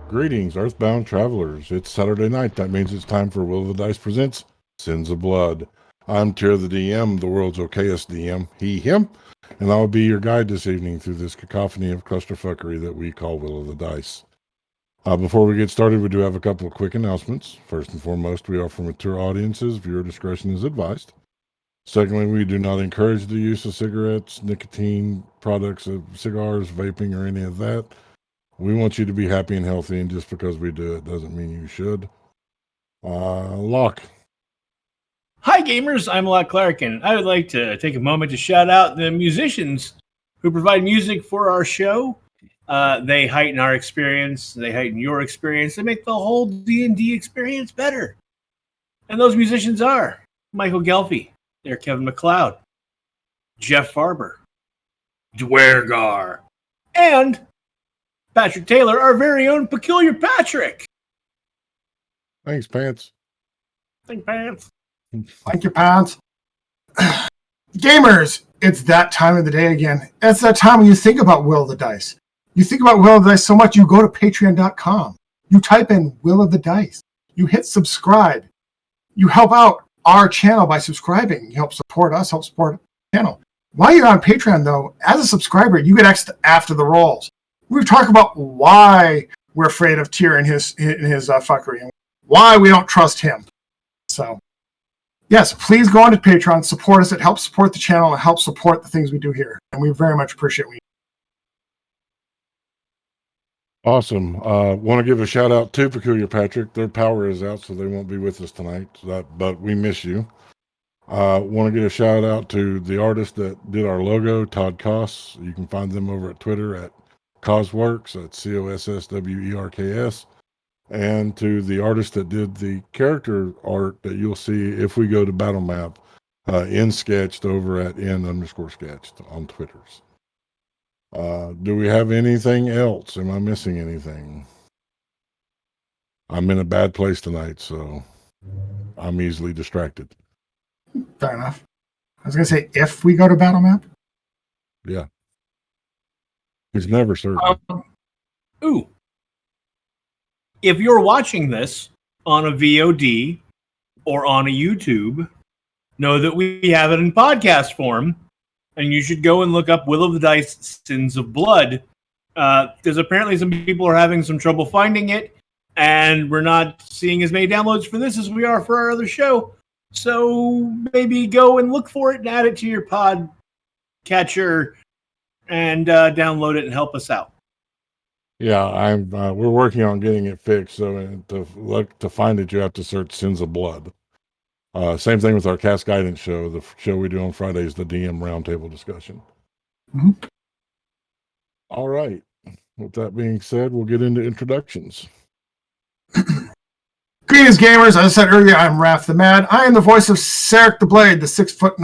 Greetings, Earthbound travelers. It's Saturday night. That means it's time for Will of the Dice presents Sins of Blood. I'm Tyr the DM, the world's okayest DM, he, him, and I'll be your guide this evening through this cacophony of clusterfuckery that we call Will of the Dice. Before we get started, we do have a couple of quick announcements. First and foremost, we offer mature audiences. Viewer discretion is advised. Secondly, we do not encourage the use of cigarettes, nicotine products, cigars, vaping, or any of that. We want you to be happy and healthy, and just because we do it doesn't mean you should. Locke. Hi, gamers. I'm Locke Clark, and I would like to take a moment to shout out the musicians who provide music for our show. They heighten our experience. They heighten your experience. They make the whole D&D experience better. And those musicians are Michael Gelfi, they're Kevin MacLeod, Jeff Farber, Dwergar, and Patrick Taylor, our very own Peculiar Patrick. Thanks, Pants. Thank Pants. Thank you, Pants. Gamers, it's that time of the day again. It's that time when you think about Will of the Dice. You think about Will of the Dice so much, you go to patreon.com. You type in Will of the Dice. You hit subscribe. You help out our channel by subscribing. You help support us, help support the channel. While you're on Patreon, though, as a subscriber, you get extra after the rolls. We talk about why we're afraid of Tyr and his fuckery, and why we don't trust him. So, yes, please go on to Patreon, support us. It helps support the channel and helps support the things we do here, and we very much appreciate it. Awesome. Want to give a shout out to Peculiar Patrick. Their power is out, so they won't be with us tonight. But we miss you. Want to give a shout out to the artist that did our logo, Todd Koss. You can find them over at Twitter at Cosworks. That's COSSWERKS. And to the artist that did the character art that you'll see if we go to Battle Map, in sketched over at n_sketched on Twitters. Do we have anything else? Am I missing anything? I'm in a bad place tonight, so I'm easily distracted. Fair enough. I was going to say, if we go to Battle Map? Yeah. It's never certain. Ooh. If you're watching this on a VOD or on a YouTube, know that we have it in podcast form. And you should go and look up Will of the Dice, Sins of Blood, because apparently some people are having some trouble finding it, and we're not seeing as many downloads for this as we are for our other show. So maybe go and look for it and add it to your pod catcher and download it and help us out. Yeah, we're working on getting it fixed. So to find it, you have to search Sins of Blood. Same thing with our cast guidance show. The show we do on Fridays, the DM roundtable discussion. Mm-hmm. All right. With that being said, we'll get into introductions. Greetings, gamers. As I said earlier, I'm Raph the Mad. I am the voice of Sarek the Blade, the 6'9"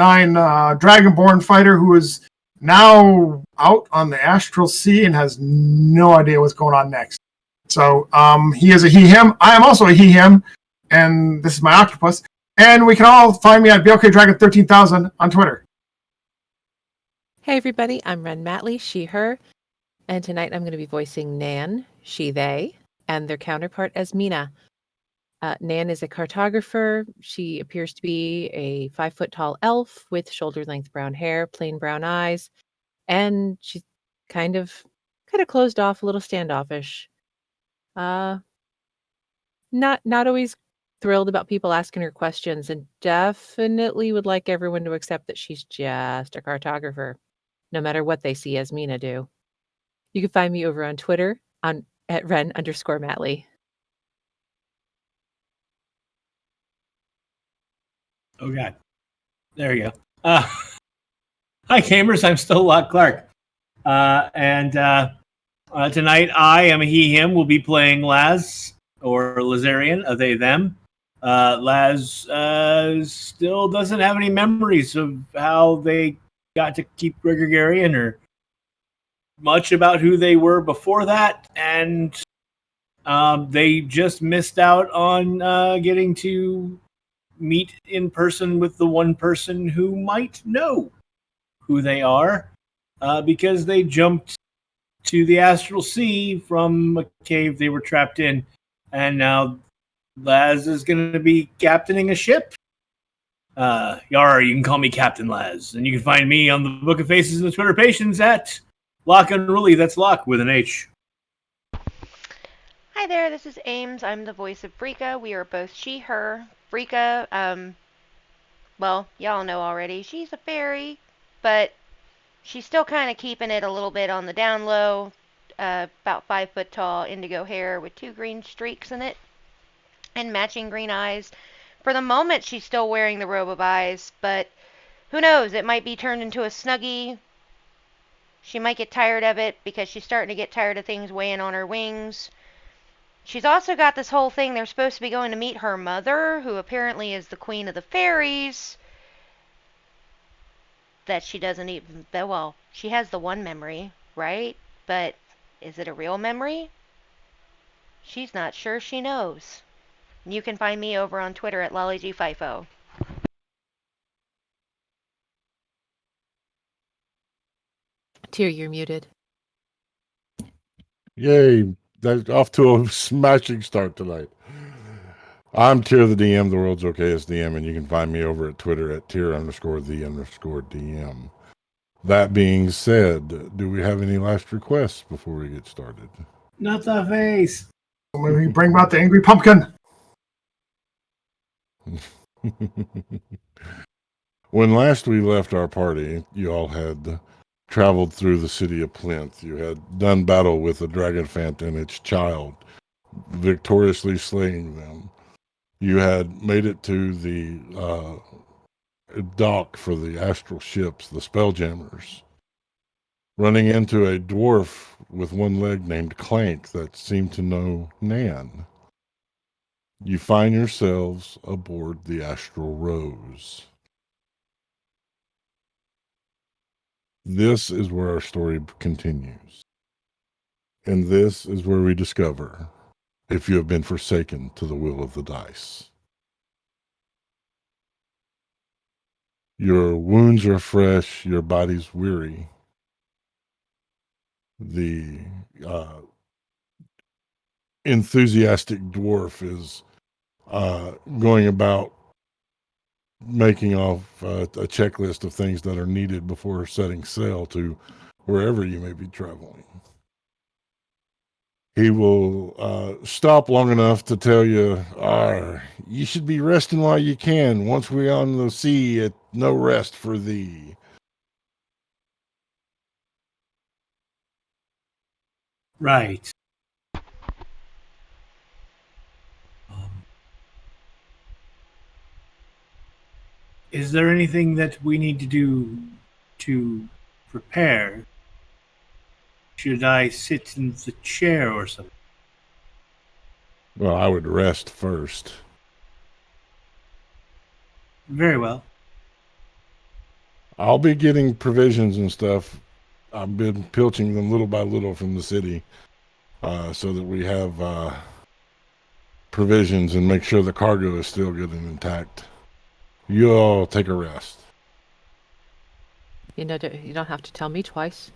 Dragonborn fighter who is now out on the Astral Sea and has no idea what's going on next. So he is a he-him. I am also a he-him, and this is my octopus. And we can all find me at BLKDragon13000 on Twitter. Hey everybody, I'm Ren Matley, she, her, and tonight I'm going to be voicing Nan, she, they, and their counterpart as Mina. Nan is a cartographer. She appears to be a 5-foot-tall elf with shoulder-length brown hair, plain brown eyes, and she's kind of closed off, a little standoffish. Not always thrilled about people asking her questions, and definitely would like everyone to accept that she's just a cartographer, no matter what they see as Mina do. You can find me over on Twitter at Ren_Matley. Oh, God. There you go. Hi, gamers. I'm still Locke Clark. And tonight I am a he, him. We'll be playing Laz, or Lazarian, a they, them. Laz still doesn't have any memories of how they got to keep Gregorian or much about who they were before that, and they just missed out on getting to meet in person with the one person who might know who they are, because they jumped to the astral sea from a cave they were trapped in, and now Laz is going to be captaining a ship. Yar, you can call me Captain Laz, and you can find me on the Book of Faces and the Twitter Patients at Lock Unruly. That's Lock with an H. Hi there, this is Ames. I'm the voice of Frika. We are both she, her. Frika, well, y'all know already. She's a fairy, but she's still kind of keeping it a little bit on the down low. About 5 foot tall, indigo hair with 2 green streaks in it, and matching green eyes. For the moment, she's still wearing the robe of eyes, but who knows? It might be turned into a snuggie. She might get tired of it because she's starting to get tired of things weighing on her wings. She's also got this whole thing. They're supposed to be going to meet her mother, who apparently is the queen of the fairies. That she doesn't even, well, she has the one memory, right? But is it a real memory? She's not sure she knows. You can find me over on Twitter at LollyGFIFO. Tyr, you're muted. Yay. That's off to a smashing start tonight. I'm Tyr the DM, the world's okayest DM, and you can find me over at Twitter at Tyr_the_DM. That being said, do we have any last requests before we get started? Not the face. When we bring out the angry pumpkin. When last we left our party, you all had traveled through the city of Plinth. You had done battle with the Dragonfant and its child, victoriously slaying them. You had made it to the dock for the astral ships, the Spelljammers, running into a dwarf with one leg named Clank that seemed to know Nan. You find yourselves aboard the Astral Rose. This is where our story continues. And this is where we discover if you have been forsaken to the will of the dice. Your wounds are fresh, your body's weary. The enthusiastic dwarf is going about making off a checklist of things that are needed before setting sail to wherever you may be traveling. He will stop long enough to tell you, you should be resting while you can. Once we're on the sea, it no rest for thee. Right. Is there anything that we need to do to prepare? Should I sit in the chair or something? Well, I would rest first. Very well. I'll be getting provisions and stuff. I've been pilching them little by little from the city so that we have provisions and make sure the cargo is still good and intact. You all take a rest. You don't have to tell me twice.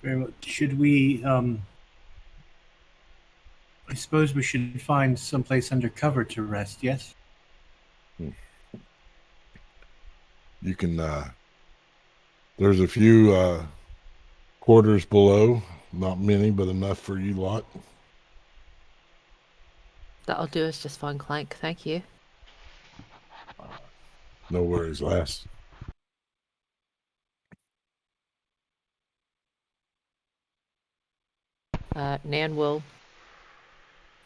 Very well. Should we, I suppose we should find someplace under cover to rest, yes? You can, there's a few quarters below, not many, but enough for you lot. That'll do us just fine, Clank. Thank you. No worries, lass. Nan will,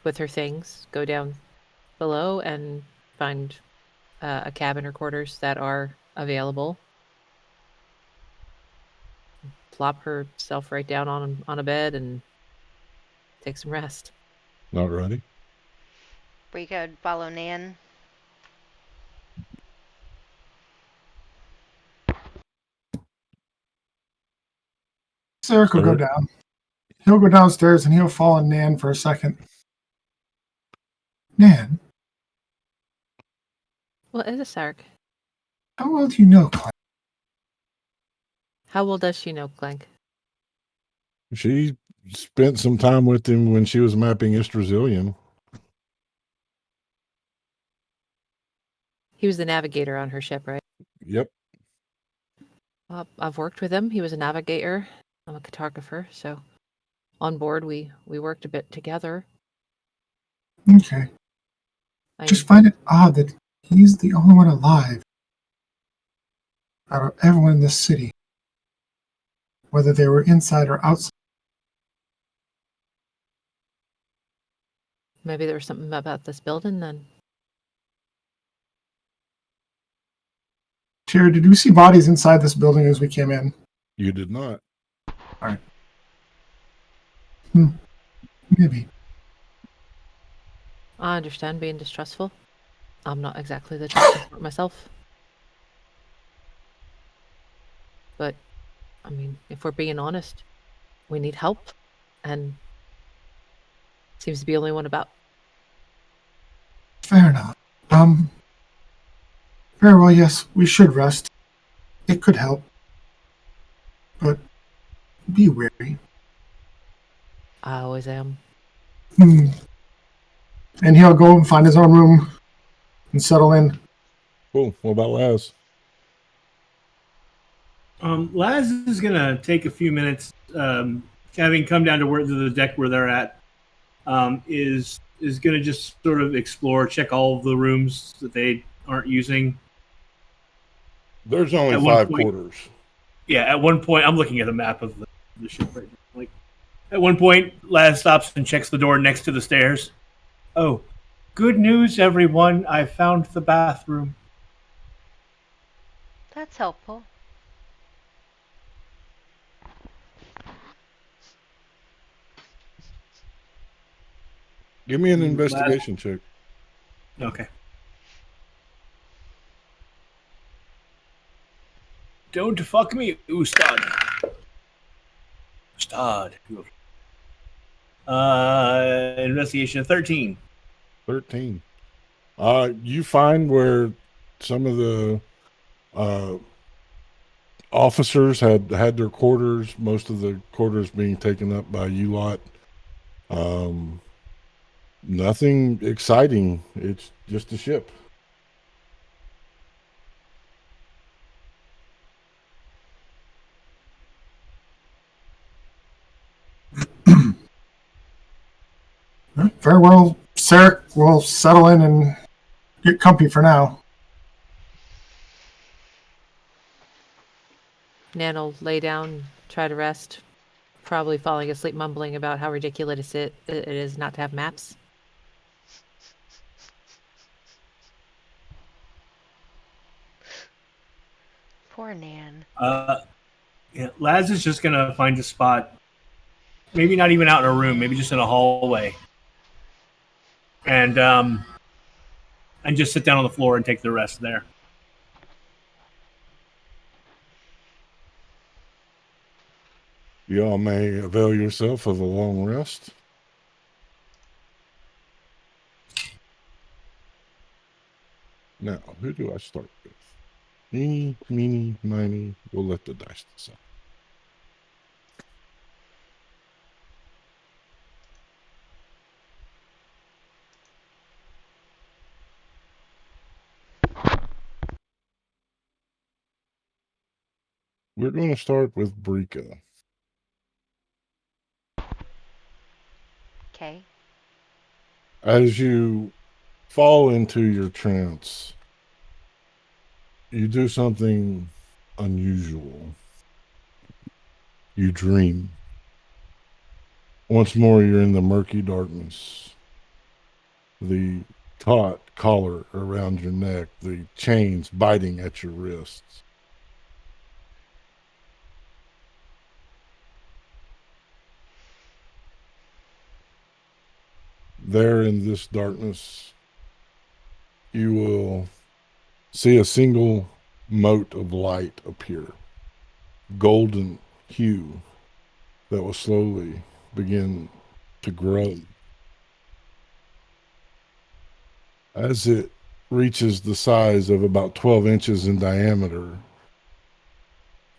with her things, go down below and find a cabin or quarters that are available. Plop herself right down on a bed and take some rest. Not ready? We could follow Nan. Sarek will go down. He'll go downstairs and he'll fall on Nan for a second. Nan, What is a Sark? How well do you know, Clank? How well does she know Clank? She spent some time with him when she was mapping Istrazillion. He was the navigator on her ship, right? Yep. I've worked with him. He was a navigator. I'm a cartographer, so on board we worked a bit together. Okay. Just find it odd that he's the only one alive out of everyone in this city, whether they were inside or outside. Maybe there was something about this building then. Terry, did we see bodies inside this building as we came in? You did not. All right. Maybe. I understand being distrustful. I'm not exactly the trusted sort myself. But, I mean, if we're being honest, we need help, and seems to be the only one about. Fair enough. Very well, yes, we should rest. It could help. But be wary. I always am. And he'll go and find his own room and settle in. Cool. What about Laz? Laz is gonna take a few minutes, having come down to the deck where they're at. Is gonna just sort of explore, check all of the rooms that they aren't using. There's only At one 5 point- quarters. Yeah, at one point, I'm looking at a map of the ship right now. Like, at one point, Laz stops and checks the door next to the stairs. Oh, good news, everyone! I found the bathroom. That's helpful. Give me an investigation check. Okay. Don't fuck me, Ustad. Ustad. Investigation 13. 13. You find where some of the officers had their quarters, most of the quarters being taken up by U-Lot. Nothing exciting. It's just a ship. Very well, Sarek will settle in and get comfy for now. Nan will lay down, try to rest, probably falling asleep mumbling about how ridiculous it is not to have maps. Poor Nan. Yeah, Laz is just gonna find a spot, maybe not even out in a room, maybe just in a hallway, and just sit down on the floor and take the rest there. You all may avail yourself of a long rest. Now, who do I start with? Eeny, meeny, miny. We'll let the dice decide. We're going to start with Brika. Okay. As you fall into your trance, you do something unusual. You dream. Once more, you're in the murky darkness. The taut collar around your neck, the chains biting at your wrists. There in this darkness, you will see a single mote of light appear, golden hue, that will slowly begin to grow. As it reaches the size of about 12 inches in diameter,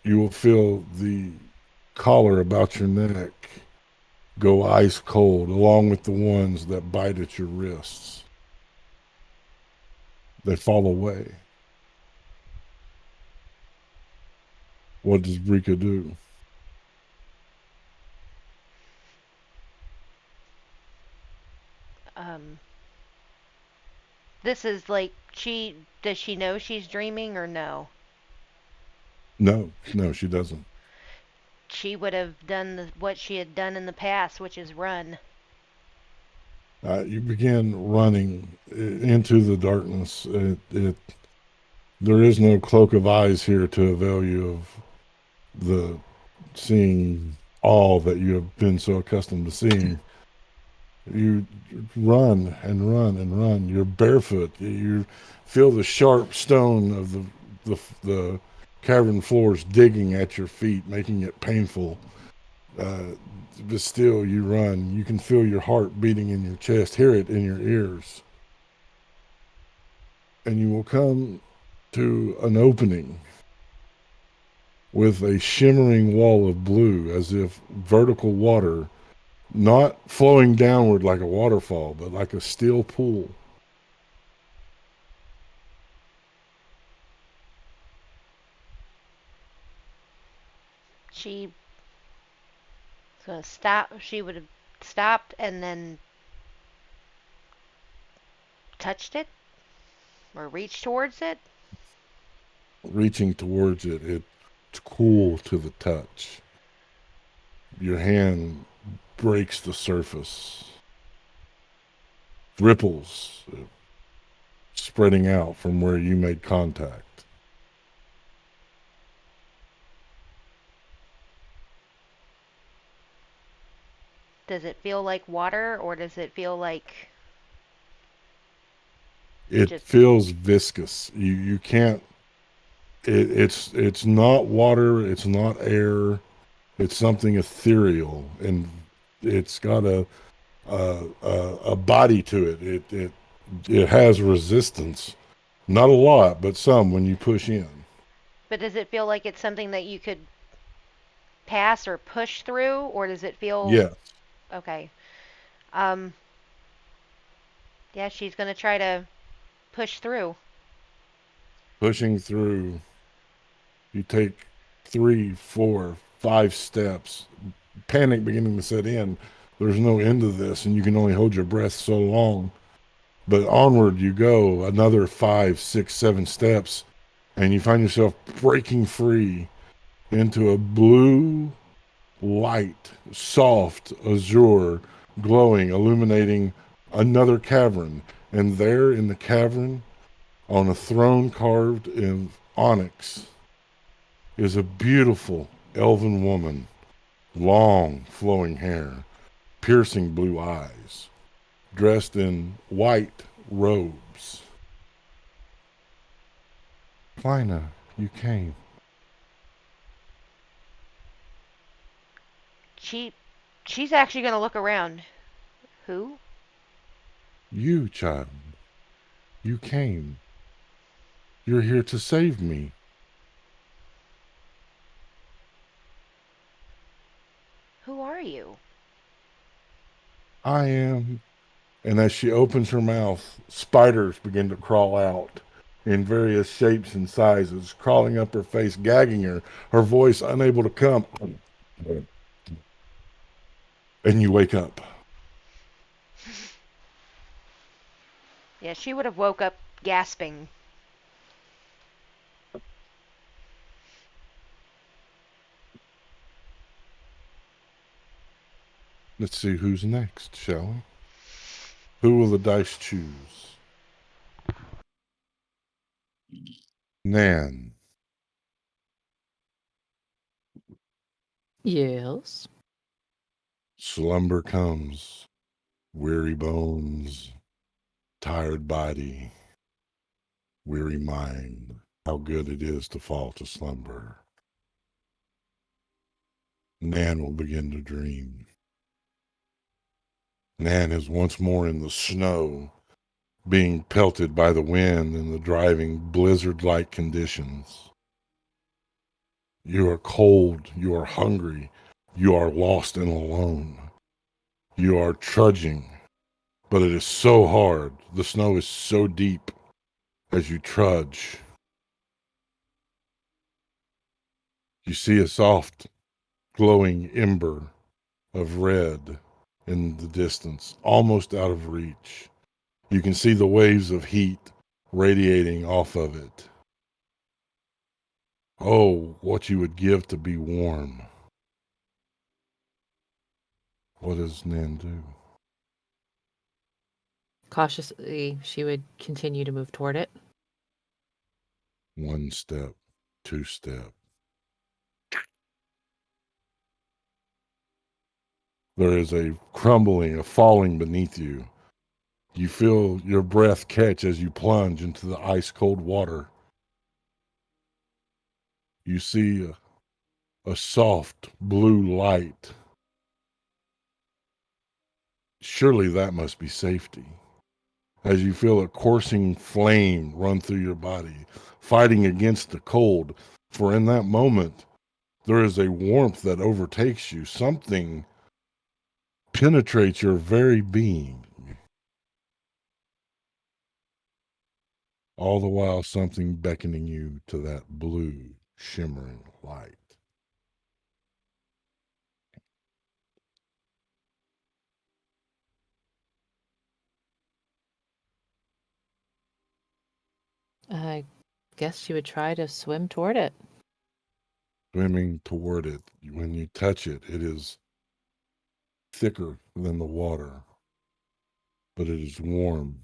you will feel the collar about your neck go ice cold, along with the ones that bite at your wrists. They fall away. What does Rika do? Um, this is like does she know she's dreaming or no? No, she doesn't. She would have done what she had done in the past, which is run. You begin running into the darkness. There is no cloak of eyes here to avail you of the seeing all that you have been so accustomed to seeing. You run and run and run. You're barefoot. You feel the sharp stone of the cavern floors digging at your feet, making it painful. But still, you run. You can feel your heart beating in your chest, hear it in your ears. And you will come to an opening with a shimmering wall of blue, as if vertical water, not flowing downward like a waterfall, but like a still pool. She was gonna stop. She would have stopped and then touched it or reached towards it. Reaching towards it, it's cool to the touch. Your hand breaks the surface. Ripples spreading out from where you made contact. Does it feel like water or does it feel like It just feels viscous. You can't. It's not water. It's not air. It's something ethereal, and it's got a body to it. It has resistance. Not a lot, but some when you push in. but does it feel like it's something that you could pass or push through or does it feel Yeah, okay? Um yeah, she's going to try to push through. pushing through. You take 3, 4, 5 steps. Panic beginning to set in. There's no end to this, and you can only hold your breath so long. But onward you go, another 5, 6, 7 steps, and you find yourself breaking free into a blue light, soft azure, glowing, illuminating another cavern. And there in the cavern, on a throne carved in onyx, is a beautiful elven woman, long flowing hair, piercing blue eyes, dressed in white robes. Plina, you came. She she's actually going to look around. Who? You, child, you came. You're here to save me. Who are you? I am. And as she opens her mouth, spiders begin to crawl out in various shapes and sizes, crawling up her face, gagging her, her voice unable to come. And you wake up. Yeah, she would have woke up gasping. Let's see who's next, shall we? Who will the dice choose? Nan. Yes. Slumber comes, weary bones, tired body, weary mind. How good it is to fall to slumber. Nan will begin to dream. Nan is once more in the snow, being pelted by the wind and the driving blizzard-like conditions. You are cold, you are hungry, you are lost and alone. You are trudging, but it is so hard. The snow is so deep as you trudge. You see a soft, glowing ember of red in the distance, almost out of reach. You can see the waves of heat radiating off of it. Oh, what you would give to be warm. What does Nan do? Cautiously, she would continue to move toward it. 1 step, 2 step. There is a crumbling, a falling beneath you. You feel your breath catch as you plunge into the ice-cold water. You see a soft blue light. Surely that must be safety. As you feel a coursing flame run through your body, fighting against the cold, for in that moment, there is a warmth that overtakes you. Something penetrates your very being. All the while, something beckoning you to that blue, shimmering light. I guess she would try to swim toward it. Swimming toward it, when you touch it, it is thicker than the water, but it is warm.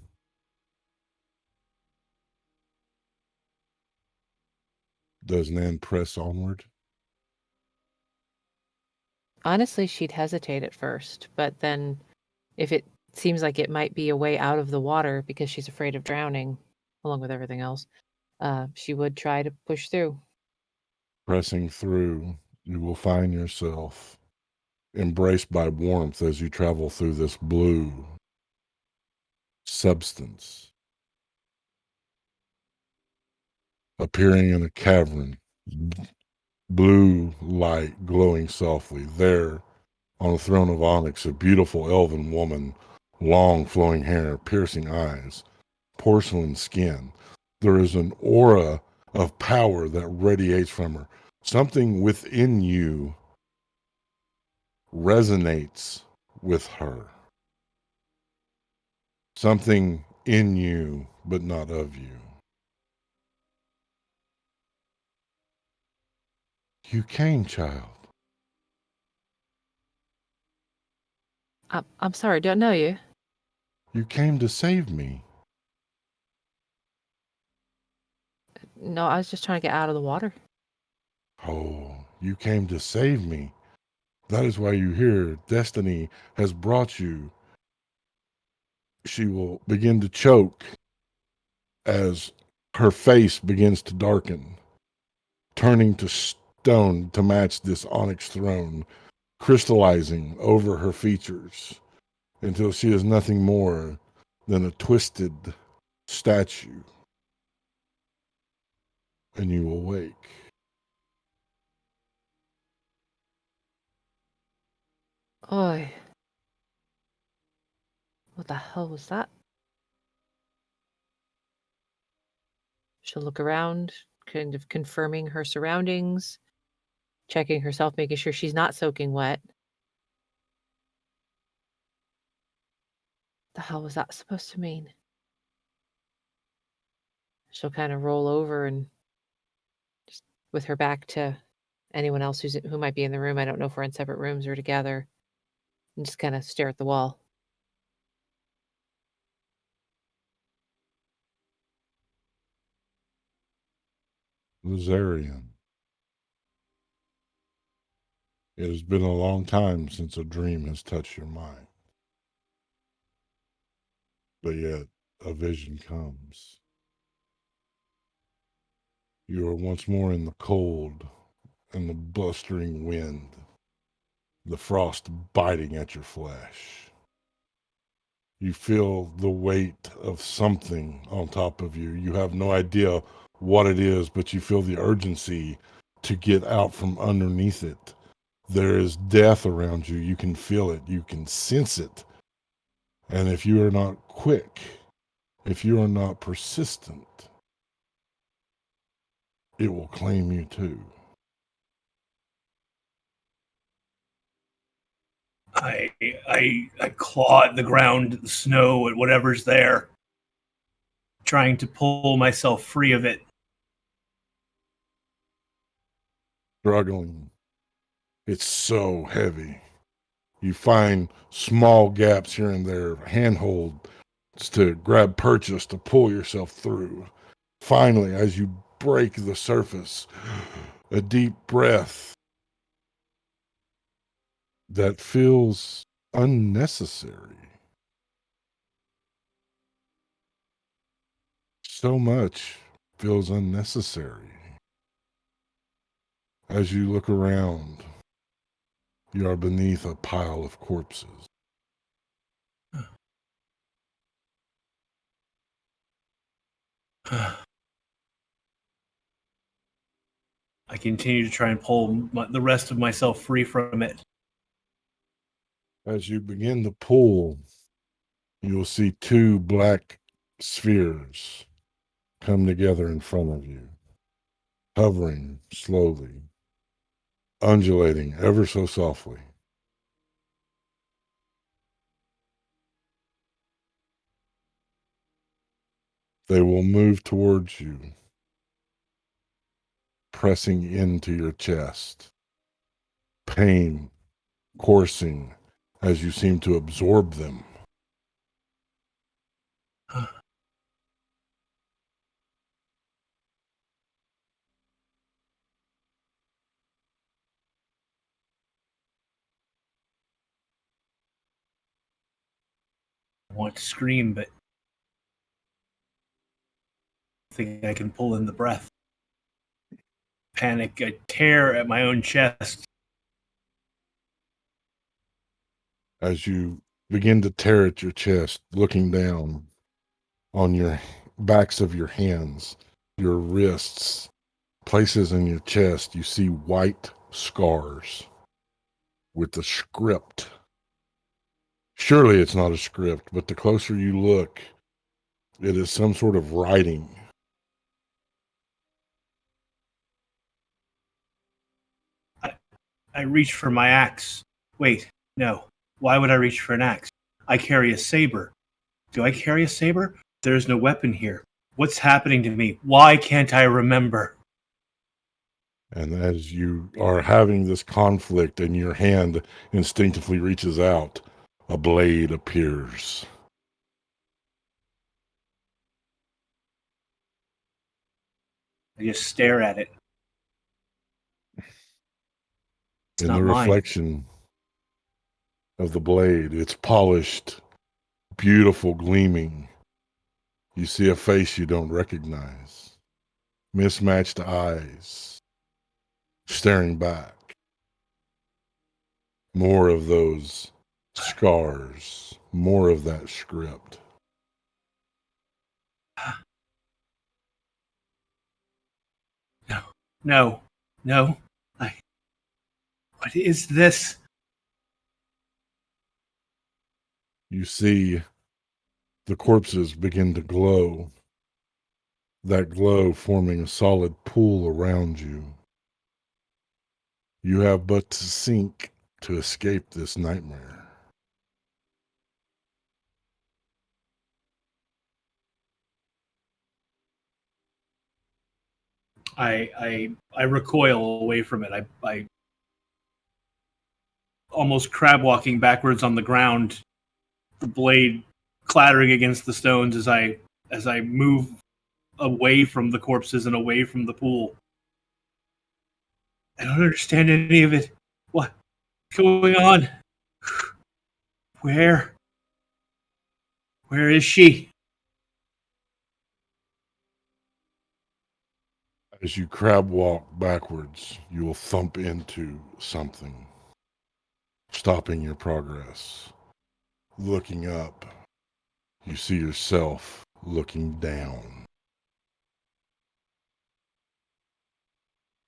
Does Nan press onward? Honestly, she'd hesitate at first, but then if it seems like it might be a way out of the water because she's afraid of drowning, along with everything else, she would try to push through. Pressing through, you will find yourself embraced by warmth as you travel through this blue substance, appearing in a cavern, blue light glowing softly. There, on a throne of onyx, a beautiful elven woman, long flowing hair, piercing eyes, porcelain skin. There is an aura of power that radiates from her. Something within you resonates with her. Something in you, but not of you. You came, child. I'm sorry, don't know you. You came to save me. No, I was just trying to get out of the water. Oh, you came to save me. That is why you're here. Destiny has brought you. She will begin to choke as her face begins to darken, turning to stone to match this onyx throne, crystallizing over her features until she is nothing more than a twisted statue. And you awake. Oi. What the hell was that? She'll look around, kind of confirming her surroundings, checking herself, making sure she's not soaking wet. The hell was that supposed to mean? She'll kind of roll over and just with her back to anyone else who might be in the room. I don't know if we're in separate rooms or together, and just kind of stare at the wall. Lazarian. It has been a long time since a dream has touched your mind. But yet, a vision comes. You are once more in the cold and the blustering wind, the frost biting at your flesh. You feel the weight of something on top of you. You have no idea what it is, but you feel the urgency to get out from underneath it. There is death around you. You can feel it. You can sense it. And if you are not quick, if you are not persistent, it will claim you too. I claw at the ground, at the snow, at whatever's there, trying to pull myself free of it. Struggling. It's so heavy. You find small gaps here and there, handholds to grab purchase to pull yourself through. Finally, as you break the surface, a deep breath that feels unnecessary. So much feels unnecessary. As you look around, you are beneath a pile of corpses. I continue to try and pull the rest of myself free from it. As you begin to pull, you will see two black spheres come together in front of you, hovering slowly, undulating ever so softly. They will move towards you, pressing into your chest, pain coursing as you seem to absorb them. I want to scream, but I think I can pull in the breath. Panic, I tear at my own chest. As you begin to tear at your chest, looking down on your backs of your hands, your wrists, places in your chest, you see white scars with the script. Surely it's not a script, but the closer you look, it is some sort of writing. I reach for my axe. Wait, no. Why would I reach for an axe? I carry a saber. Do I carry a saber? There is no weapon here. What's happening to me? Why can't I remember? And as you are having this conflict and your hand instinctively reaches out, a blade appears. I just stare at it. It's In not the mine. reflection of the blade, it's polished, beautiful, gleaming. You see a face you don't recognize. Mismatched eyes, staring back. More of those scars, more of that script. No. What is this? You see the corpses begin to glow, that glow forming a solid pool around you. You have but to sink to escape this nightmare. I recoil away from it. I almost crab walking backwards on the ground, the blade clattering against the stones as I move away from the corpses and away from the pool. I don't understand any of it. What's going on? Where is she? As you crab walk backwards, you will thump into something, stopping your progress. Looking up, You see yourself looking down.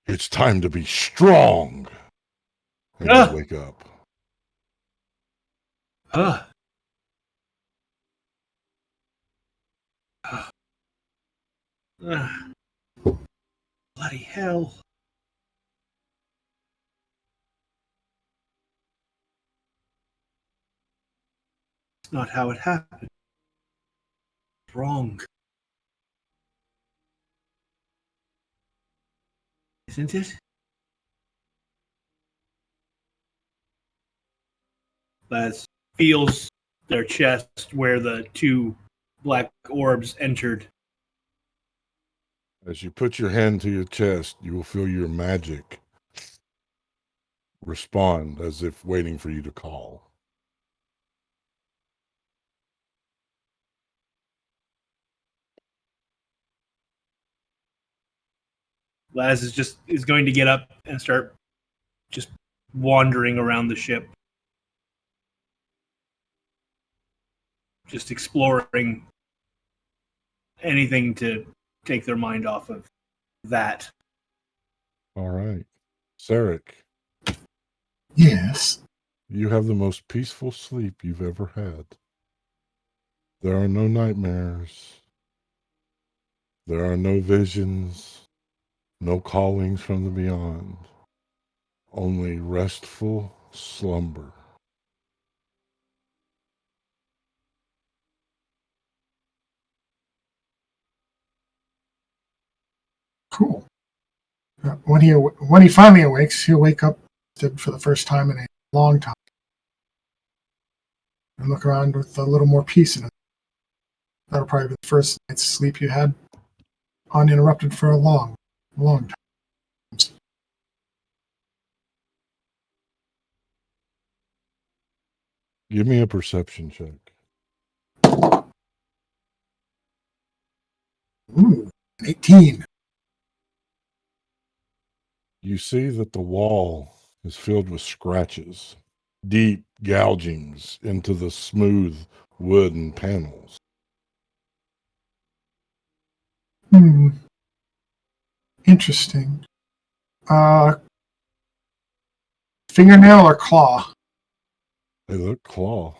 It's time to be strong. And you wake up. Bloody hell. It's not how it happened. It's wrong. Isn't it? Laz feels their chest where the two black orbs entered. As you put your hand to your chest, you will feel your magic respond as if waiting for you to call. Laz is going to get up and start just wandering around the ship. Just exploring anything to take their mind off of that. All right. Sarek, Yes. you have the most peaceful sleep you've ever had. There are no nightmares. There are no visions, no callings from the beyond. Only restful slumber. Cool. When he finally awakes, he'll wake up for the first time in a long time and look around with a little more peace in it. That'll probably be the first night's sleep you had uninterrupted for a long, long time. Give me a perception check. Ooh, 18. You see that the wall is filled with scratches, deep gougings into the smooth wooden panels. Interesting. Fingernail or claw? They look claw.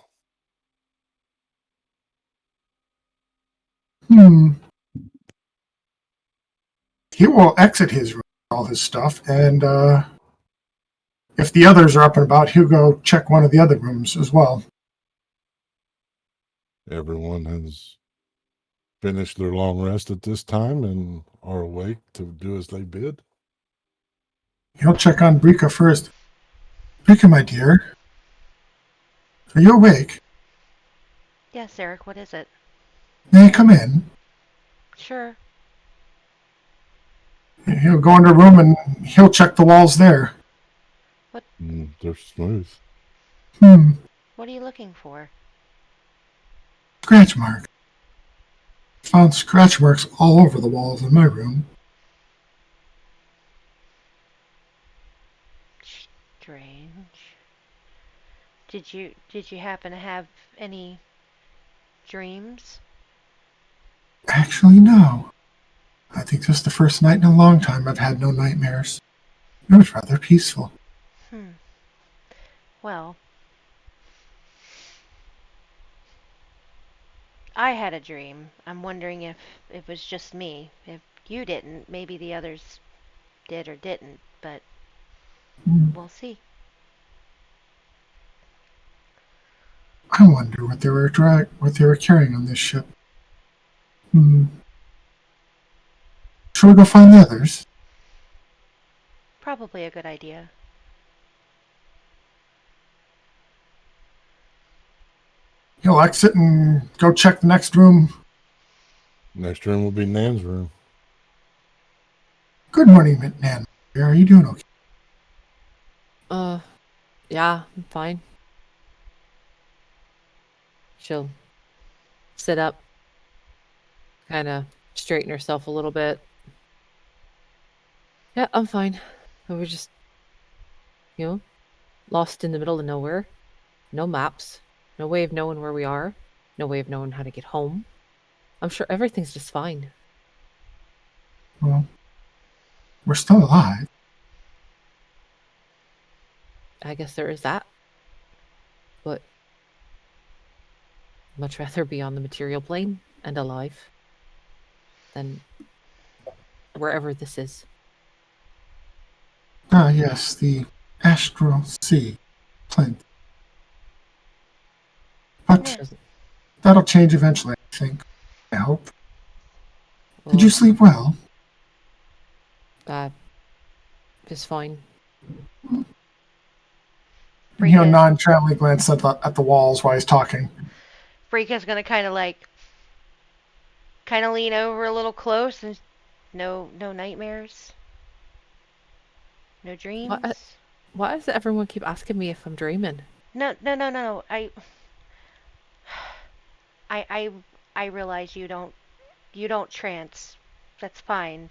He will exit his room, all his stuff, and if the others are up and about, he'll go check one of the other rooms as well. Everyone has finished their long rest at this time and are awake to do as they bid. He'll check on Brika first. Brika, my dear, are you awake? Yes, Eric, what is it? May I come in? Sure. He'll go into a room and he'll check the walls there. What? They're smooth. What are you looking for? Scratch mark. Found scratch marks all over the walls in my room. Strange. Did you happen to have any dreams? Actually, no. I think this is the first night in a long time I've had no nightmares. It was rather peaceful. Well, I had a dream. I'm wondering if it was just me. If you didn't, maybe the others did or didn't, but we'll see. I wonder what they were carrying on this ship. Shall we go find the others? Probably a good idea. He'll exit and go check the next room. Next room will be Nan's room. Good morning, Nan. Are you doing okay? Yeah, I'm fine. She'll sit up, kind of straighten herself a little bit. Yeah, I'm fine. We're just, lost in the middle of nowhere. No maps. No way of knowing where we are. no way of knowing how to get home. I'm sure everything's just fine. Well, we're still alive. I guess there is that. But I'd much rather be on the material plane and alive than wherever this is. Ah, yes, the Astral Sea plinth. But Yeah. Doesn't- that'll change eventually, I think. I hope. Did well, you sleep well? just fine. And he'll Frika, nonchalantly glance at the walls while he's talking. Frika's gonna kind of lean over a little close and no nightmares, no Why, dreams. why does everyone keep asking me if I'm dreaming? No. I I I realize you don't trance. That's fine.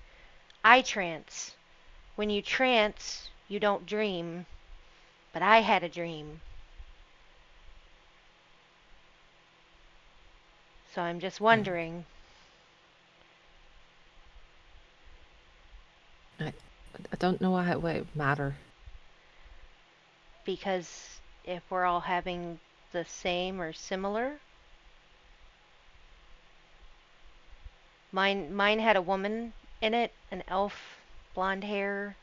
I trance. When you trance, you don't dream. But I had a dream. So I'm just wondering. I, I don't know why it would matter. Because if we're all having the same or similar, mine had a woman in it, an elf, blonde hair,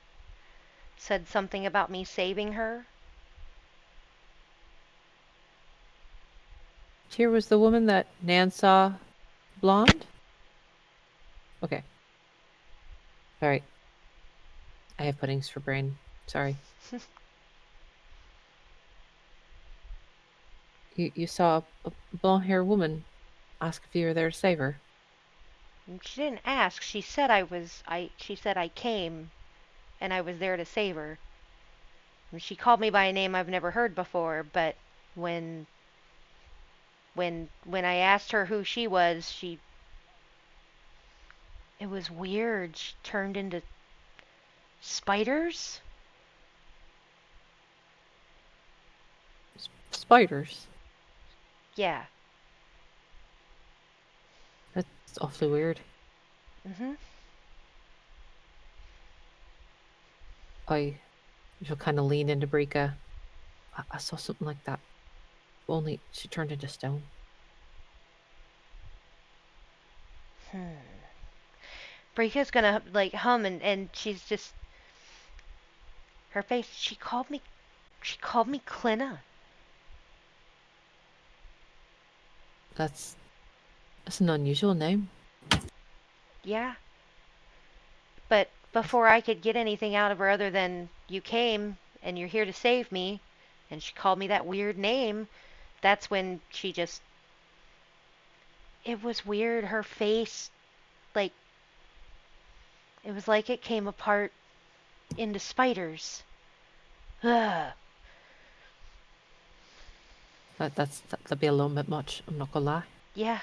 said something about me saving her. Here was the woman that Nan saw blonde? Okay. All right. I have puddings for brain. Sorry. You saw a blonde haired woman ask if you were there to save her. She didn't ask. She said I came and I was there to save her. And she called me by a name I've never heard before, but when when I asked her who she was, it was weird. She turned into spiders? Spiders. Yeah. That's awfully weird. Mhm. She'll kind of lean into Brika. I saw something like that. Only she turned into stone. Brika's gonna hum and she's just her face. She called me Clina. That's an unusual name. Yeah. But before I could get anything out of her other than you came and you're here to save me, and she called me that weird name, that's when she just. It was weird. Her face, like, it was like it came apart into spiders. Ugh. That'd be a little bit much. I'm not gonna lie. Yeah.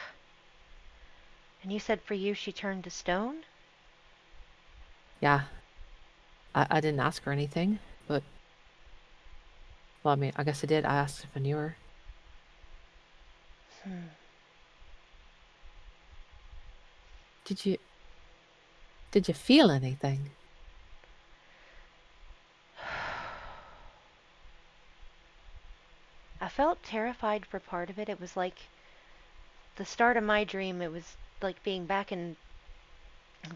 And you said for you she turned to stone? Yeah. I didn't ask her anything, but well, I mean, I guess I did. I asked if I knew her. Did you feel anything? I felt terrified for part of it. It was like the start of my dream. It was like being back in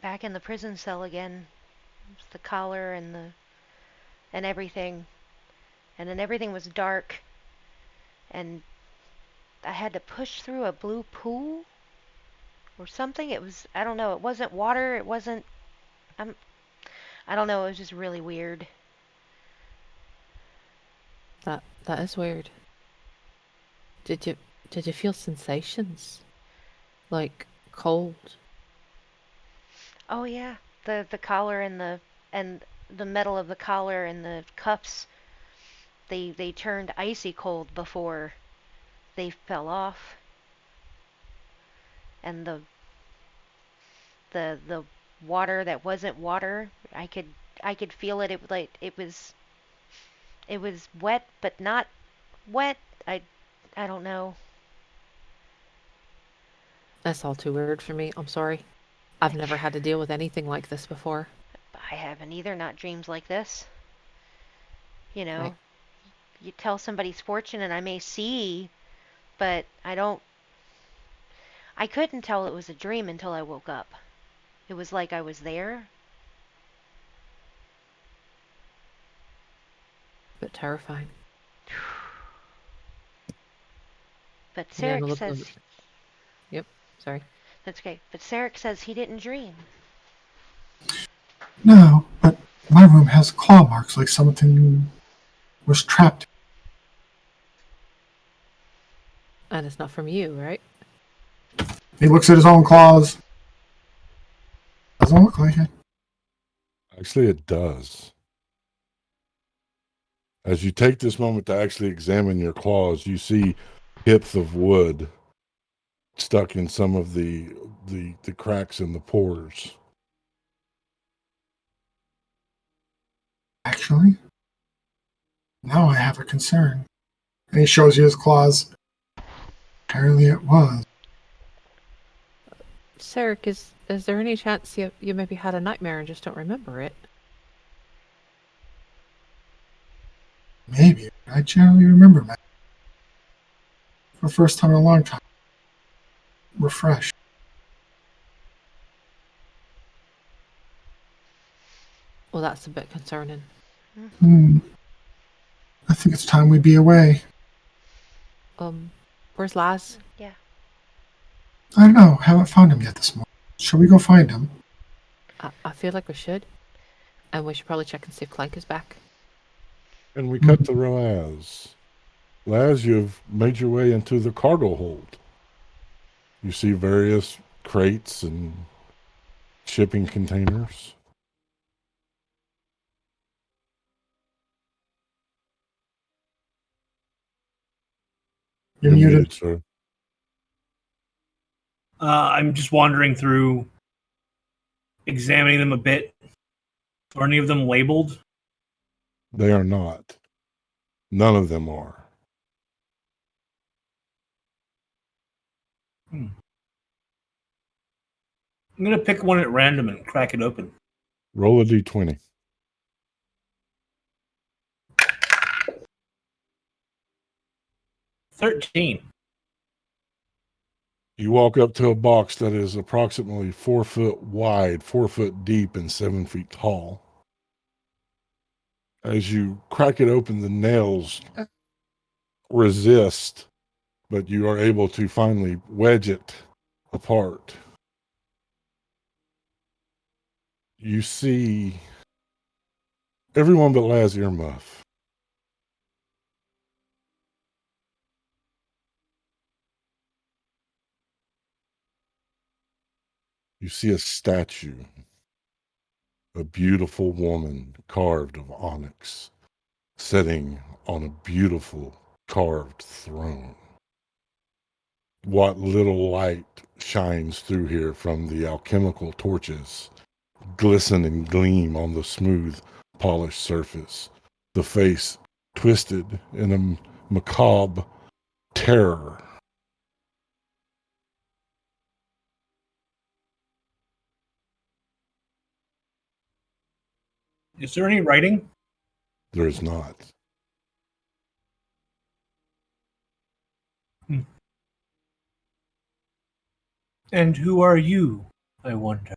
the prison cell again. It was the collar and everything. And then everything was dark and I had to push through a blue pool or something. It was I don't know, it wasn't water, it wasn't I'm I don't know, it was just really weird. That is weird. Did you feel sensations? Like cold? Oh yeah, the collar and the metal of the collar and the cuffs, they turned icy cold before they fell off. And the water that wasn't water, I could feel it. It was wet but not wet. I don't know. That's all too weird for me. I'm sorry. I've never had to deal with anything like this before. I haven't either, not dreams like this. You know, Right. you tell somebody's fortune and I may see, but I couldn't tell it was a dream until I woke up. It was like I was there. But terrifying. But And then Sarek says, Yep. Sorry. that's okay, but Sarek says he didn't dream. No, but my room has claw marks like something was trapped. And it's not from you, right? He looks at his own claws. Doesn't look like it. Actually, it does. As you take this moment to actually examine your claws, you see hips of wood stuck in some of the cracks in the pores. Actually, now I have a concern. And he shows you his claws. Apparently it was. Sarek, is there any chance you maybe had a nightmare and just don't remember it? Maybe. I generally remember that. For the first time in a long time. Refreshed. Well, that's a bit concerning. I think it's time we be away. Where's Laz? Yeah. I don't know. Haven't found him yet this morning. Shall we go find him? I feel like we should. And we should probably check and see if Clank is back. And we cut to Laz. Laz, you've made your way into the cargo hold. You see various crates and shipping containers. You're muted. Sir. I'm just wandering through, examining them a bit. Are any of them labeled? They are not. None of them are. I'm going to pick one at random and crack it open. Roll a d20. $13. You walk up to a box that is approximately 4 foot wide, 4 foot deep, and 7 feet tall. As you crack it open, the nails resist, but you are able to finally wedge it apart. You see everyone but Laz Earmuff. You see a statue, a beautiful woman carved of onyx, sitting on a beautiful carved throne. What little light shines through here from the alchemical torches glisten and gleam on the smooth, polished surface, the face twisted in a macabre terror. Is there any writing? There is not. And who are you, I wonder?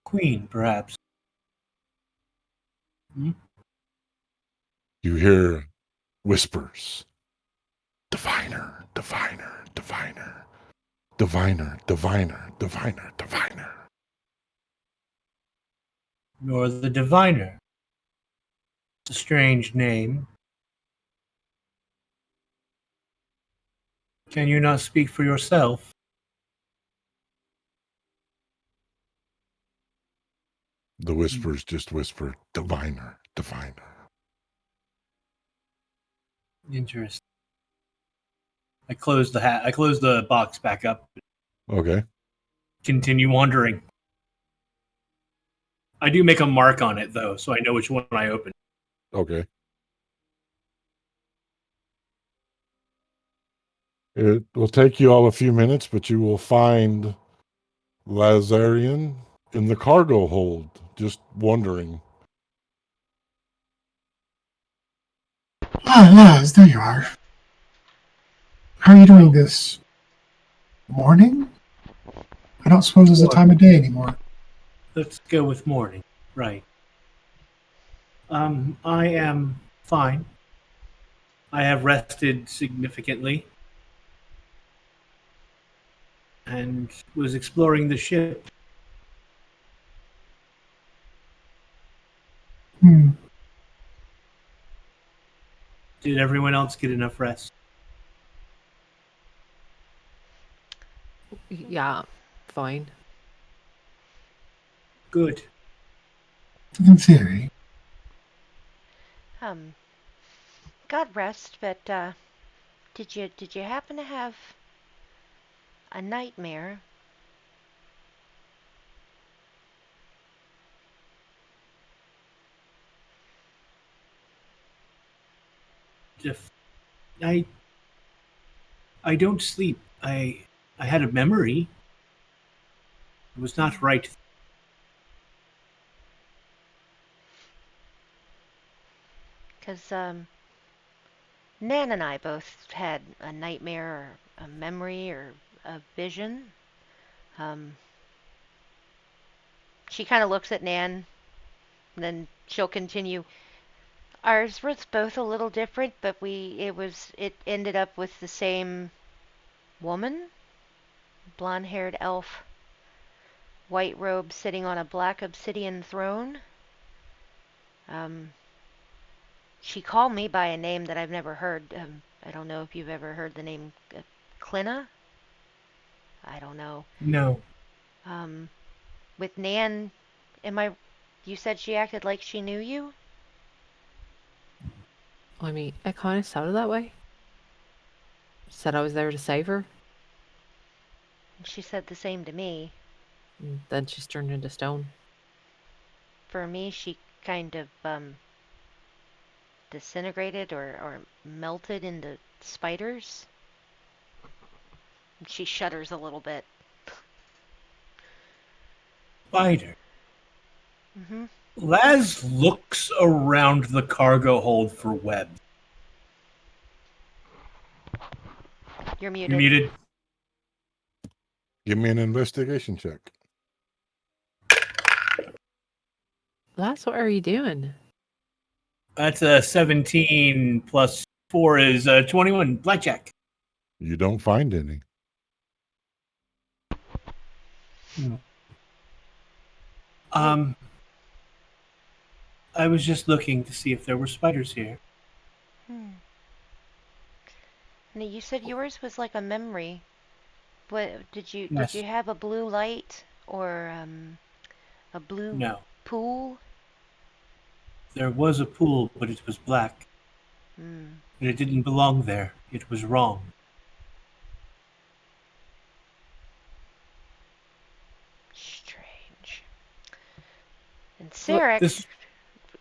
Queen, perhaps. You hear whispers. Diviner, diviner, diviner. Diviner, diviner, diviner, diviner. Nor the diviner. It's a strange name. Can you not speak for yourself? The whispers just whisper, diviner, diviner. Interesting. I close the box back up. Okay. Continue wandering. I do make a mark on it though, so I know which one I open. Okay. It will take you all a few minutes, but you will find Lazarian in the cargo hold, just wondering. Ah, Laz, there you are. How are you doing this morning? I don't suppose there's a time of day anymore. Let's go with morning. Right. I am fine. I have rested significantly and was exploring the ship. Hmm. Did everyone else get enough rest? Yeah, fine. Good. In theory. God rest, but did you happen to have a nightmare? If I don't sleep. I had a memory. It was not right. Because Nan and I both had a nightmare or a memory or a vision. She kind of looks at Nan, and then she'll continue. Ours was both a little different, but it ended up with the same woman, blonde-haired elf, white robe sitting on a black obsidian throne. She called me by a name that I've never heard. I don't know if you've ever heard the name Clina. I don't know. No. With Nan, you said she acted like she knew you? I mean, it kind of sounded that way. Said I was there to save her. She said the same to me. And then she's turned into stone. For me, she kind of disintegrated or melted into spiders. She shudders a little bit. Spider. Mm-hmm. Laz looks around the cargo hold for webs. You're muted. You're muted. Give me an investigation check. Laz, what are you doing? That's a 17 plus 4 is 21. Blackjack. You don't find any. I was just looking to see if there were spiders here. Now, you said yours was like a memory. What did you Yes. did you have a blue light or a blue No. pool? There was a pool, but it was black. And it didn't belong there. It was wrong. Strange. And Look, Sarek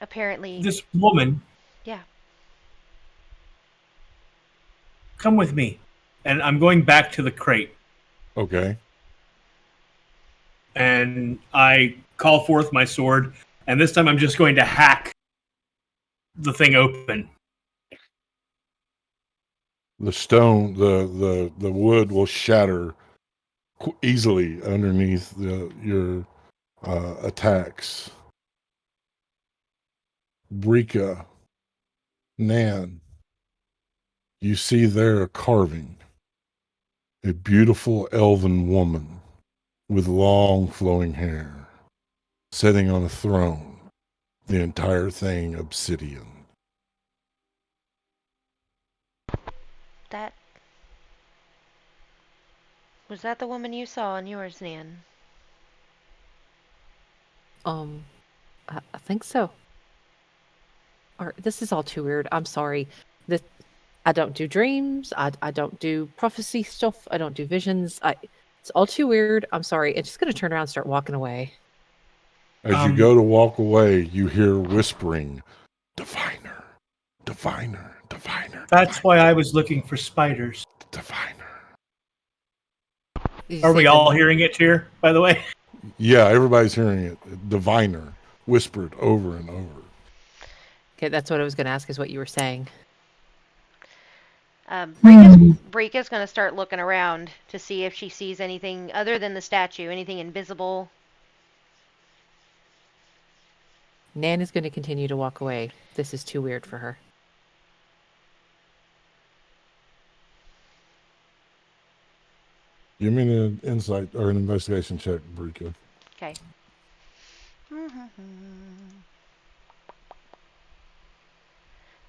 apparently. This woman, Yeah. come with me. And I'm going back to the crate. Okay. And I call forth my sword. And this time I'm just going to hack the thing open. The stone, the wood will shatter easily underneath your attacks. Brika, Nan, you see there a carving. A beautiful elven woman with long flowing hair, sitting on a throne, the entire thing obsidian. Was that the woman you saw in yours, Nan? I think so. Or this is all too weird. I'm sorry. I don't do dreams. I don't do prophecy stuff. I don't do visions. It's all too weird. I'm sorry. It's just gonna turn around and start walking away. As you go to walk away, you hear whispering, diviner, diviner, diviner. That's why I was looking for spiders. Diviner. Did you Are say we all hearing it here, by the way? Yeah, everybody's hearing it. Diviner whispered over and over. Okay, that's what I was going to ask, is what you were saying. Brika's going to start looking around to see if she sees anything other than the statue, anything invisible. Nan is going to continue to walk away. This is too weird for her. Give me an insight or an investigation check, Brika. Okay.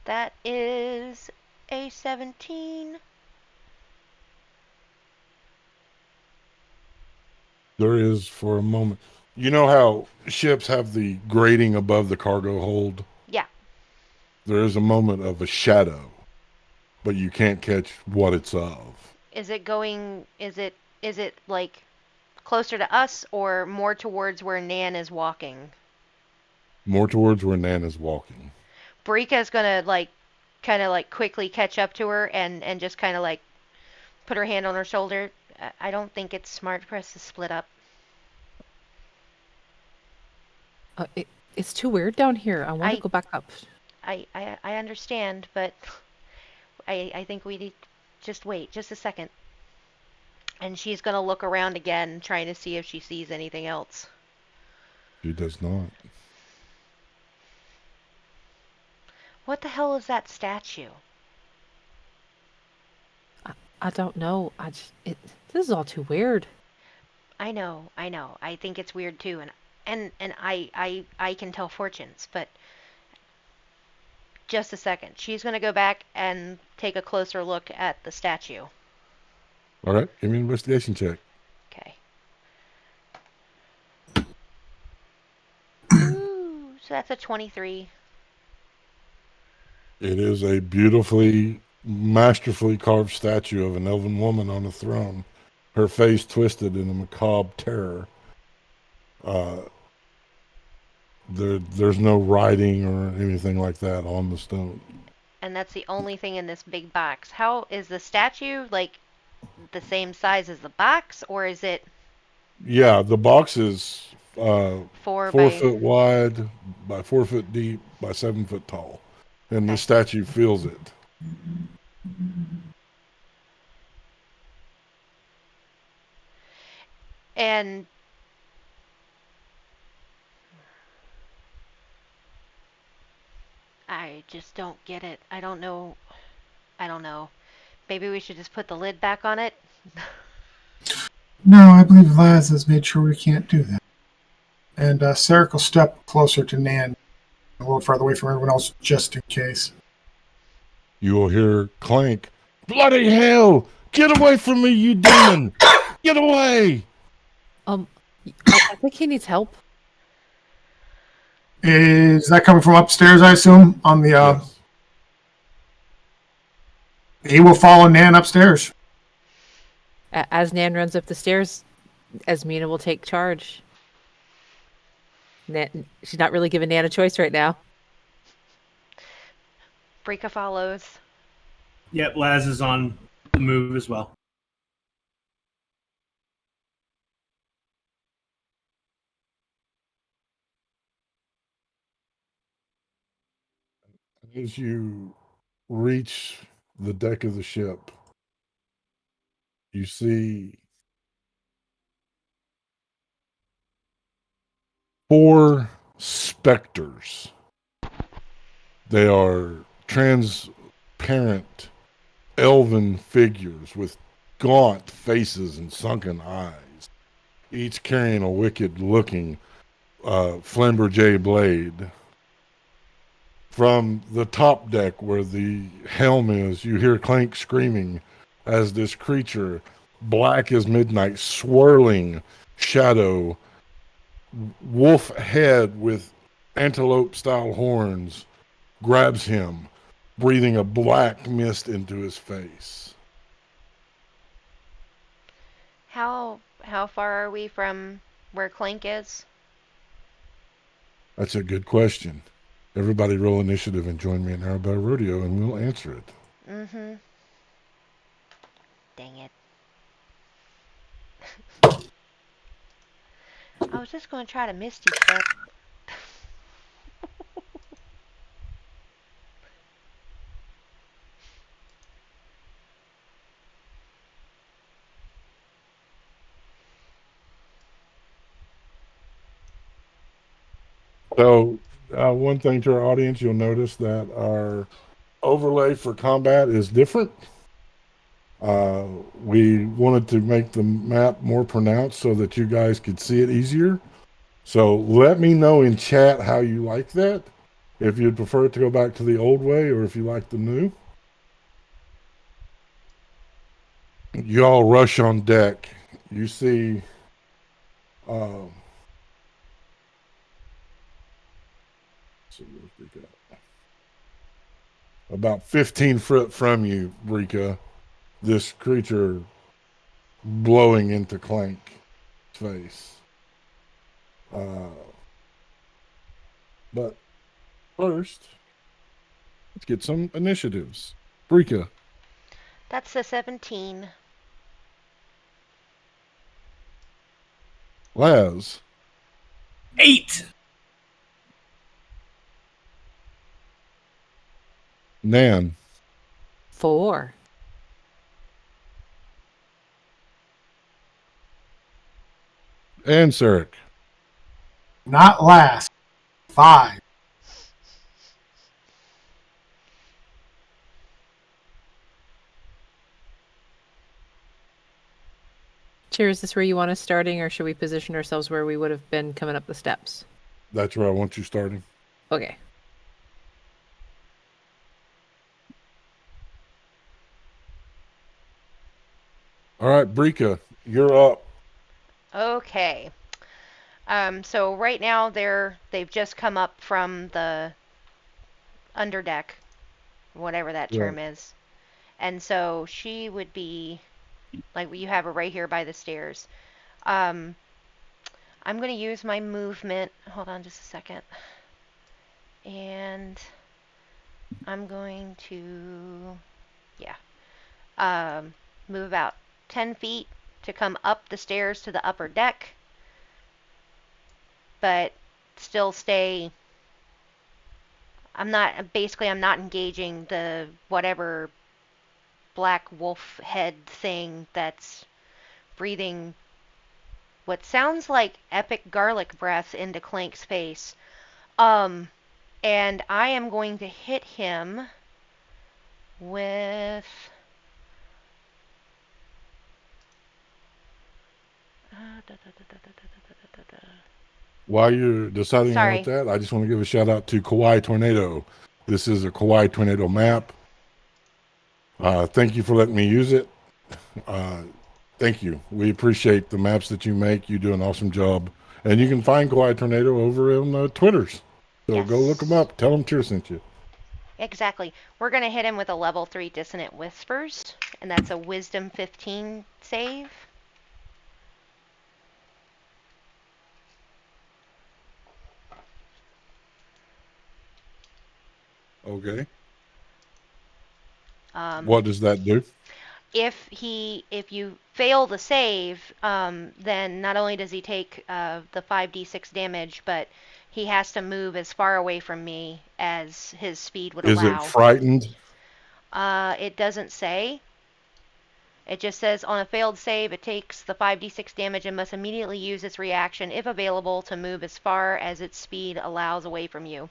That is a 17. There is, for a moment. You know how ships have the grating above the cargo hold? Yeah. There is a moment of a shadow, but you can't catch what it's of. Is it like closer to us or more towards where Nan is walking? More towards where Nan is walking. Brika's gonna kind of quickly catch up to her and just kind of put her hand on her shoulder. I don't think it's smart for us to split up. It's too weird down here. I want to go back up. I understand, but I think we need just wait just a second. And she's gonna look around again, trying to see if she sees anything else. She does not. What the hell is that statue? I don't know. This is all too weird. I know. I think it's weird too, and I can tell fortunes, but just a second. She's gonna go back and take a closer look at the statue. All right, give me an investigation check. Okay. Ooh, so that's a 23. It is a beautifully, masterfully carved statue of an elven woman on a throne, her face twisted in a macabre terror. There's no writing or anything like that on the stone. And that's the only thing in this big box. How is the statue the same size as the box, or is it? Yeah, the box is 4 4 foot wide by 4 foot deep by 7 foot tall, and the statue fills it. And I just don't get it. I don't know. Maybe we should just put the lid back on it. No, I believe Laz has made sure we can't do that. And Sarek will step closer to Nan, a little farther away from everyone else, just in case. You will hear Clank, "Bloody hell! Get away from me, you demon! Get away!" I think he needs help. Is that coming from upstairs, I assume? On the Yes. He will follow Nan upstairs. As Nan runs up the stairs, Esmina will take charge. She's not really giving Nan a choice right now. Brika follows. Yep, Laz is on the move as well. As you reach the deck of the ship, you see 4 specters. They are transparent elven figures with gaunt faces and sunken eyes, each carrying a wicked-looking flamberge blade. From the top deck where the helm is, you hear Clank screaming as this creature, black as midnight, swirling shadow, wolf head with antelope-style horns, grabs him, breathing a black mist into his face. How far are we from where Clank is? That's a good question. Everybody roll initiative and join me in Arabelle Rodeo, and we'll answer it. Mm-hmm. Dang it. I was just going to try to Misty Step. So, one thing to our audience, you'll notice that our overlay for combat is different. We wanted to make the map more pronounced so that you guys could see it easier. So let me know in chat how you like that. If you'd prefer it to go back to the old way or if you like the new. Y'all rush on deck. You see let's see what we got. About 15 foot from you, Rika, this creature blowing into Clank's face. But first, let's get some initiatives. Rika. That's the 17. Laz. 8. Nan. 4. And Sarek. Not last. 5. Cheer, is this where you want us starting, or should we position ourselves where we would have been coming up the steps? That's where I want you starting. Okay. All right, Brika, you're up. Okay. So right now they've just come up from the underdeck, whatever that term is. And so she would be, like you have her right here by the stairs. I'm going to use my movement. Hold on just a second. And I'm going to, move about 10 feet to come up the stairs to the upper deck. But still stay, I'm not engaging the whatever black wolf head thing that's breathing what sounds like epic garlic breath into Clank's face. And I am going to hit him with While you're deciding Sorry. on that, I just want to give a shout out to Kawaii Tornado. This is a Kawaii Tornado map. Thank you for letting me use it. Thank you. We appreciate the maps that you make. You do an awesome job. And you can find Kawaii Tornado over on Twitters. So Yes. go look them up. Tell them Cheer sent you. Exactly. We're going to hit him with a level 3 Dissonant Whispers, and that's a Wisdom 15 save. Okay. What does that do? If you fail the save, then not only does he take the 5d6 damage, but he has to move as far away from me as his speed would Is allow. it frightened? It doesn't say. It just says on a failed save, it takes the 5d6 damage and must immediately use its reaction, if available, to move as far as its speed allows away from you.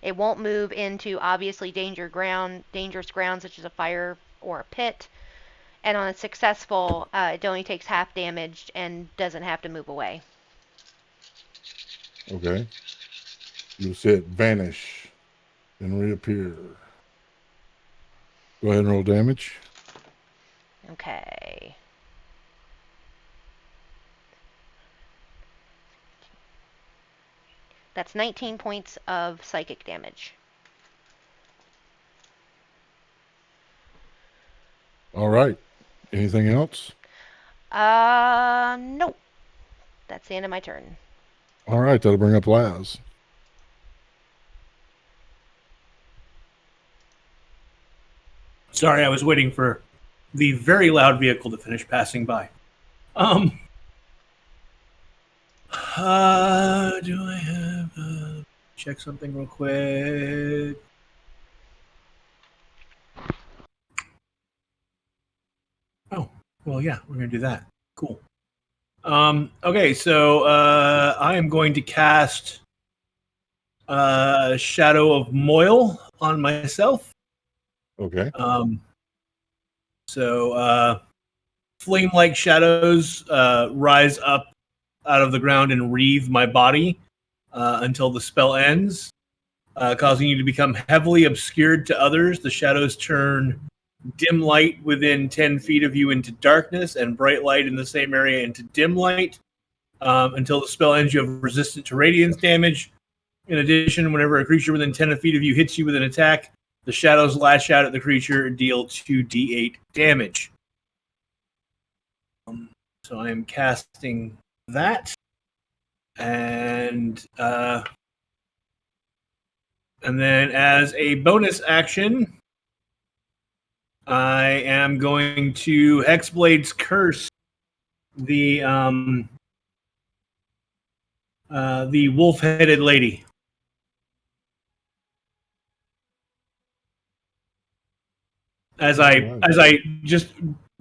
It won't move into obviously dangerous ground such as a fire or a pit. And on a successful, it only takes half damage and doesn't have to move away. Okay. You'll see it vanish and reappear. Go ahead and roll damage. Okay. That's 19 points of psychic damage. All right. Anything else? Nope. That's the end of my turn. All right. That'll bring up Laz. Sorry, I was waiting for the very loud vehicle to finish passing by. Do I have check something real quick? Oh, well, yeah, we're gonna do that. Cool. Okay, so I am going to cast Shadow of Moil on myself. Okay. So flame-like shadows rise up out of the ground and wreathe my body until the spell ends, causing you to become heavily obscured to others. The shadows turn dim light within 10 feet of you into darkness, and bright light in the same area into dim light. Until the spell ends, you have resistant to radiance damage. In addition, whenever a creature within 10 feet of you hits you with an attack, the shadows lash out at the creature and deal 2d8 damage. So I am casting that. And then as a bonus action, I am going to Hexblade's Curse the wolf-headed lady. As I just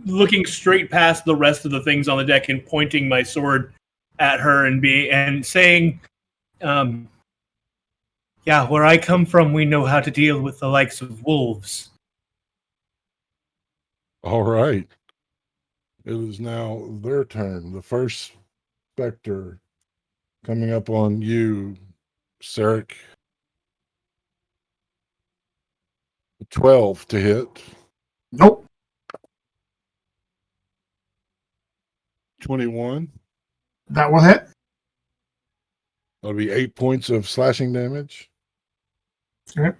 looking straight past the rest of the things on the deck and pointing my sword at her and saying, yeah, where I come from, we know how to deal with the likes of wolves. All right. It is now their turn. The first specter coming up on you, Sarek. 12 to hit. Nope. 21. That will hit. That'll be 8 points of slashing damage. Okay.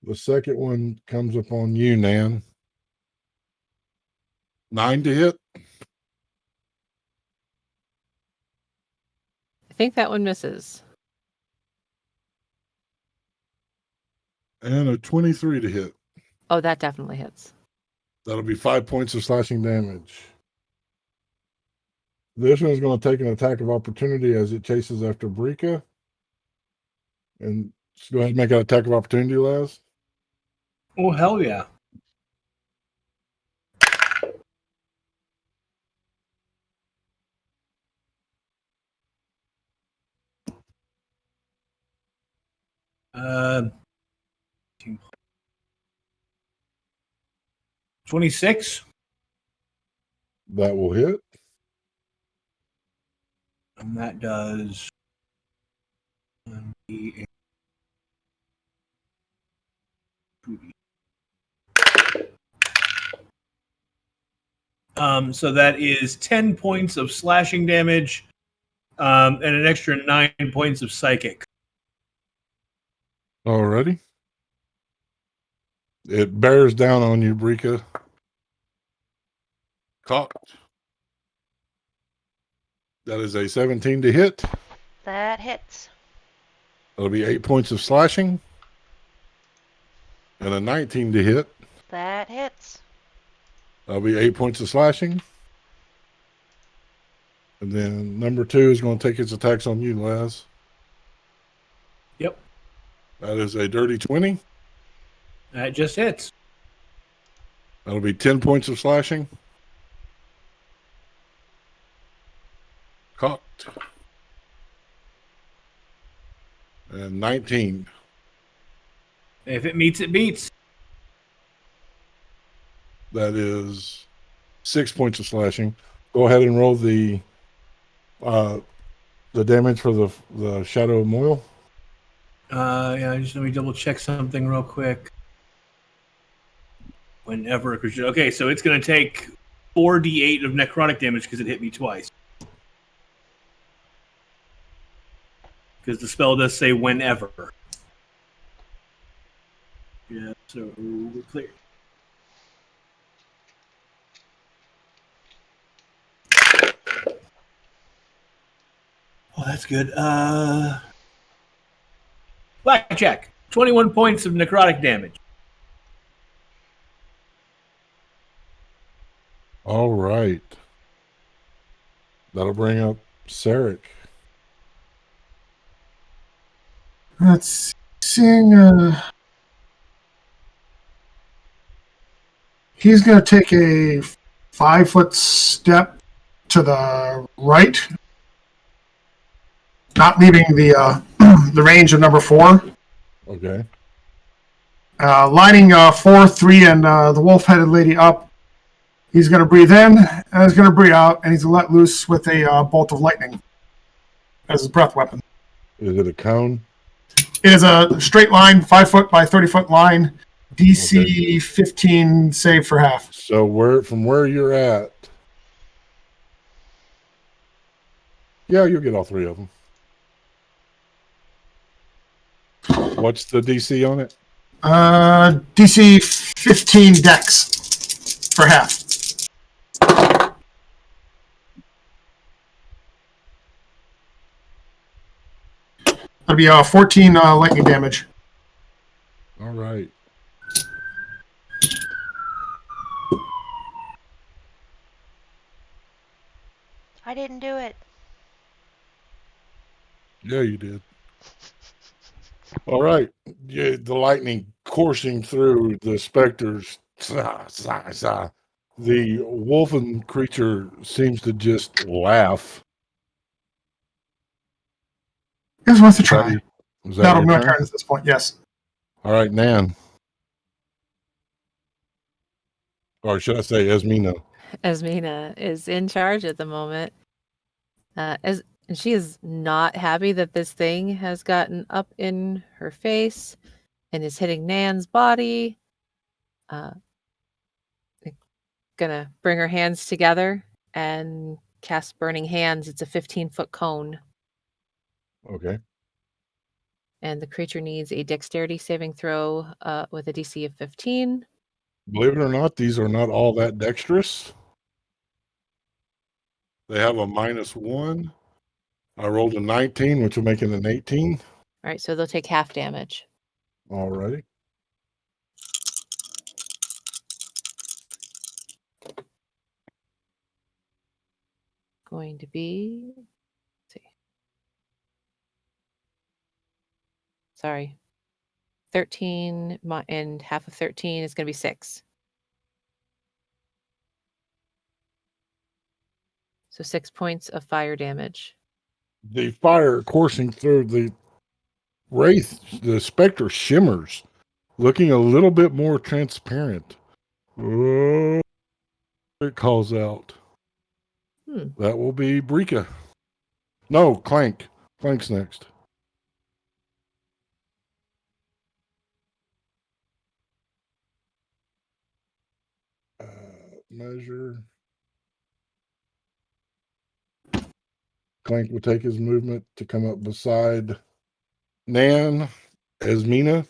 The second one comes up on you, Nan. 9 to hit. I think that one misses. And a 23 to hit. Oh, that definitely hits. That'll be 5 points of slashing damage. This one's going to take an attack of opportunity as it chases after Brika. And just go ahead and make an attack of opportunity, Laz. Oh, hell yeah. Uh, 26. That will hit. And that does 1d8. So that is 10 points of slashing damage and an extra 9 points of psychic. Alrighty. It bears down on you, Brika. Cocked. That is a 17 to hit. That hits. That'll be 8 points of slashing. And a 19 to hit. That hits. That'll be 8 points of slashing. And then number 2 is going to take its attacks on you, Laz. Yep. That is a dirty 20. That just hits. That'll be 10 points of slashing. Cocked. And 19. If it meets, it beats. That is 6 points of slashing. Go ahead and roll the damage for the Shadow of Moil. Yeah, just let me double check something real quick. Whenever a creature. Okay, so it's going to take 4d8 of necrotic damage because it hit me twice. Because the spell does say whenever. Yeah, so we're clear. Oh, that's good. Blackjack. 21 points of necrotic damage. All right. That'll bring up Sarek. Let's seeing. He's going to take a 5-foot step to the right, not leaving the the range of number 4. Okay. Lining 4, 3, and the wolf-headed lady up. He's going to breathe in, and he's going to breathe out, and he's going to let loose with a bolt of lightning as his breath weapon. Is it a cone? It is a straight line, 5-foot by 30-foot line, DC 15 save for half. So from where you're at, yeah, you'll get all 3 of them. What's the DC on it? DC 15 dex for half. That'll be 14 lightning damage. All right. I didn't do it. Yeah, you did. All right. Yeah, the lightning coursing through the specters. The wolfen creature seems to just laugh. He just wants to try. Is that That'll be your my turn? turn at this point, yes. All right, Nan. Or should I say Esmina? Esmina is in charge at the moment. And she is not happy that this thing has gotten up in her face and is hitting Nan's body. Gonna bring her hands together and cast Burning Hands. It's a 15-foot cone. Okay. And the creature needs a dexterity saving throw with a DC of 15. Believe it or not, these are not all that dexterous. They have a -1. I rolled a 19, which will make it an 18. All right, so they'll take half damage. All righty. Going to be, let's see. Sorry. 13 and half of 13 is going to be 6. So 6 points of fire damage. The fire coursing through the wraith, the specter shimmers, looking a little bit more transparent. Oh, it calls out. That will be Brika. No, Clank. Clank's next. Measure. Clank will take his movement to come up beside Nan, Esmina,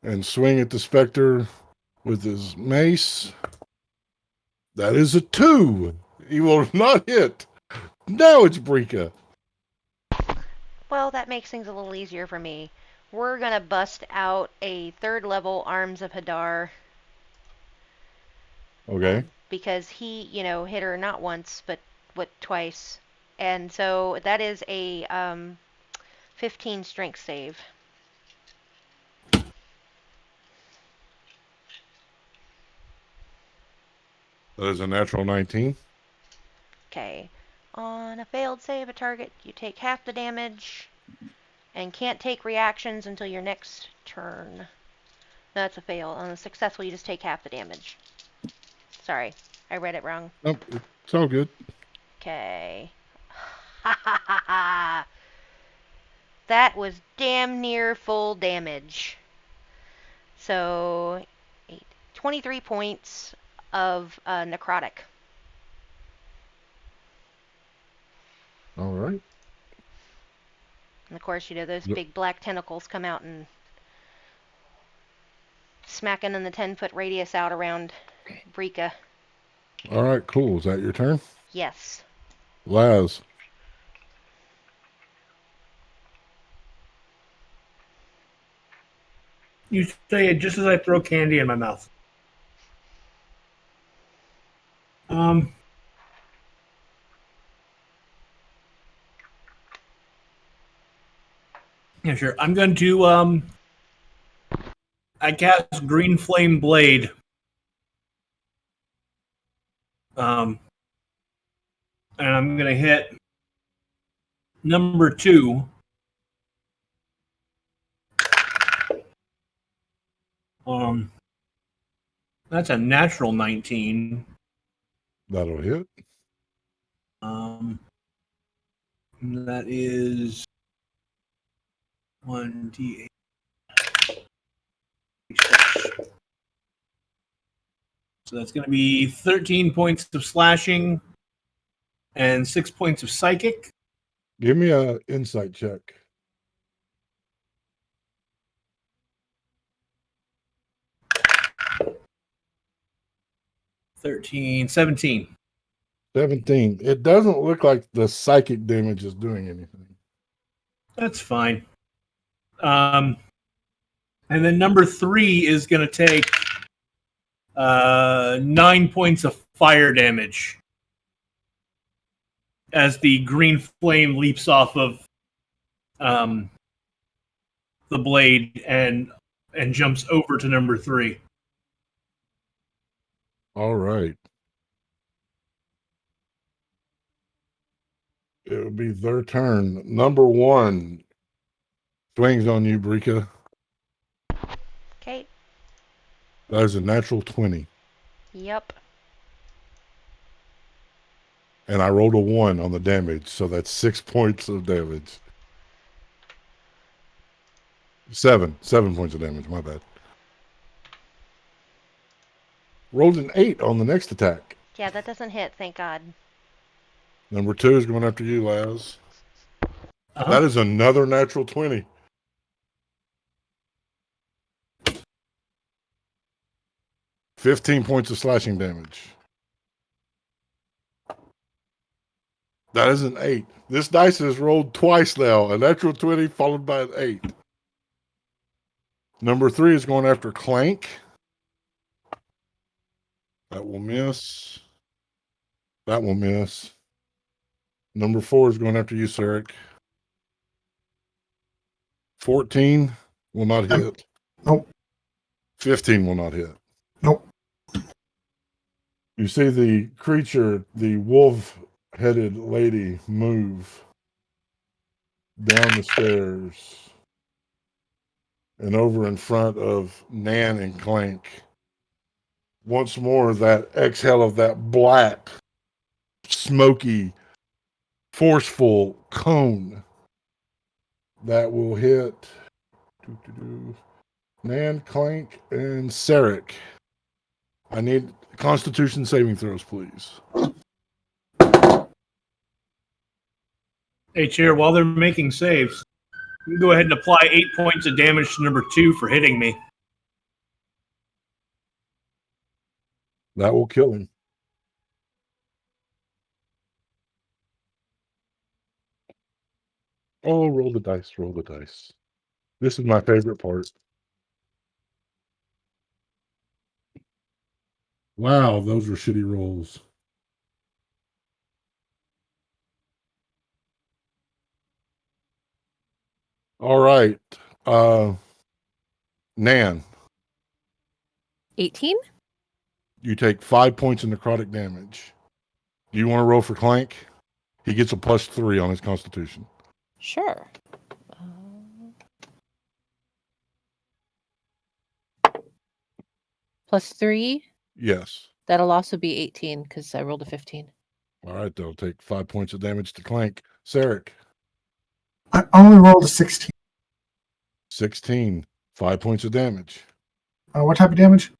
and swing at the specter with his mace. That is a 2. He will not hit. Now it's Brika. Well, that makes things a little easier for me. We're going to bust out a 3rd level Arms of Hadar. Okay. Because he, hit her not once, but twice. And so that is a 15 strength save. That is a natural 19. Okay. On a failed save a target, you take half the damage and can't take reactions until your next turn. That's a fail. On a successful, you just take half the damage. Sorry, I read it wrong. Nope, it's all good. Okay. Ha ha ha ha! That was damn near full damage. So, 23 points of necrotic. All right. And of course, those big black tentacles come out and smacking in the 10-foot radius out around Brika. All right, cool. Is that your turn? Yes. Laz. You say it just as I throw candy in my mouth. Yeah, sure. I'm going to I cast Green Flame Blade. And I'm going to hit number 2. That's a natural 19. That'll hit. That is 1d8. So that's going to be 13 points of slashing and 6 points of psychic. Give me a insight check. 13, 17. 17. It doesn't look like the psychic damage is doing anything. That's fine. And then number 3 is going to take 9 points of fire damage as the green flame leaps off of the blade and jumps over to number 3. All right. It would be their turn. Number 1 swings on you, Brika. Okay. That is a natural 20. Yep. And I rolled a 1 on the damage, so that's 6 points of damage. 7 points of damage, my bad. Rolled an 8 on the next attack. Yeah, that doesn't hit, thank God. Number 2 is going after you, Laz. That is another natural 20. $15 points of slashing damage. That is an 8. This dice has rolled twice now. A natural 20 followed by an 8. Number 3 is going after Clank. That will miss. That will miss. Number 4 is going after you, Sarek. 14 will not hit. Nope. 15 will not hit. Nope. You see the creature, the wolf-headed lady, move down the stairs and over in front of Nan and Clank. Once more, that exhale of that black, smoky, forceful cone that will hit Nan, Clank, and Sarek. I need Constitution saving throws, please. Hey, Chair, while they're making saves, you can go ahead and apply 8 points of damage to number 2 for hitting me. That will kill him. Oh, roll the dice, roll the dice. This is my favorite part. Wow, those were shitty rolls. All right. Nan, 18? you take 5 points of necrotic damage. Do you want to roll for Clank? He gets a +3 on his Constitution. Sure. +3? Yes. That'll also be 18 because I rolled a 15. All right, they'll take 5 points of damage to Clank. Sarek, I only rolled a 16. 16. 5 points of damage. What type of damage?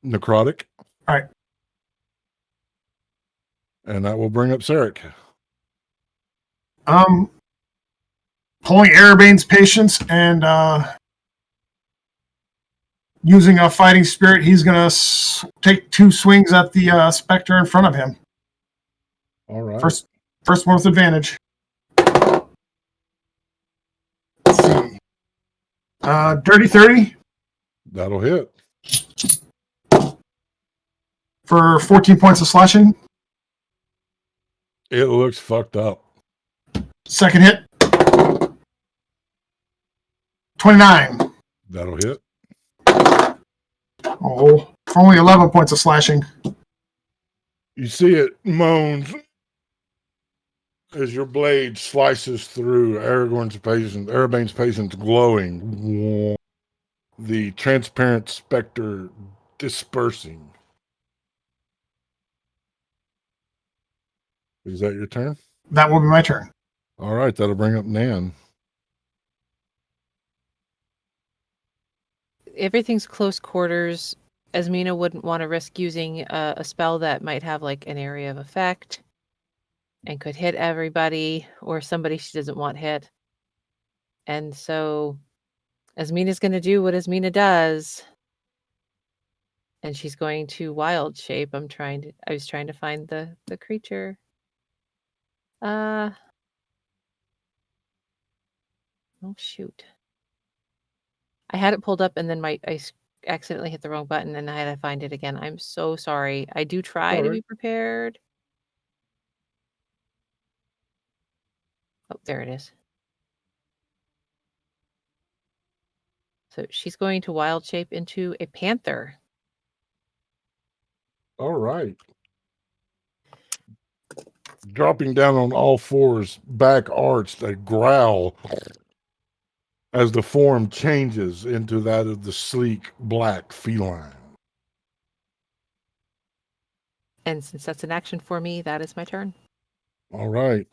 Necrotic. All right. And that will bring up Sarek. Pulling Arabane's patience and using a fighting spirit, he's going to take 2 swings at the specter in front of him. All right. First one with advantage. Let's see. Dirty 30 That'll hit. for 14 points of slashing. It looks fucked up. Second hit. 29. That'll hit. Oh, only 11 points of slashing. You see it moans as your blade slices through Arabane's patient's glowing. The transparent specter dispersing. Is that your turn? That will be my turn. All right, that'll bring up Nan. Everything's close quarters. Asmina wouldn't want to risk using a spell that might have like an area of effect and could hit everybody or somebody she doesn't want hit. And so Asmina's going to do what Asmina does. And she's going to wild shape. I was trying to find the creature. Oh shoot. I had it pulled up and then I accidentally hit the wrong button and I had to find it again. I'm so sorry. I do try to be prepared. Oh, there it is. So she's going to wild shape into a panther. All right. Dropping down on all fours, back arched, a growl as the form changes into that of the sleek black feline. And since that's an action for me, that is my turn. All right.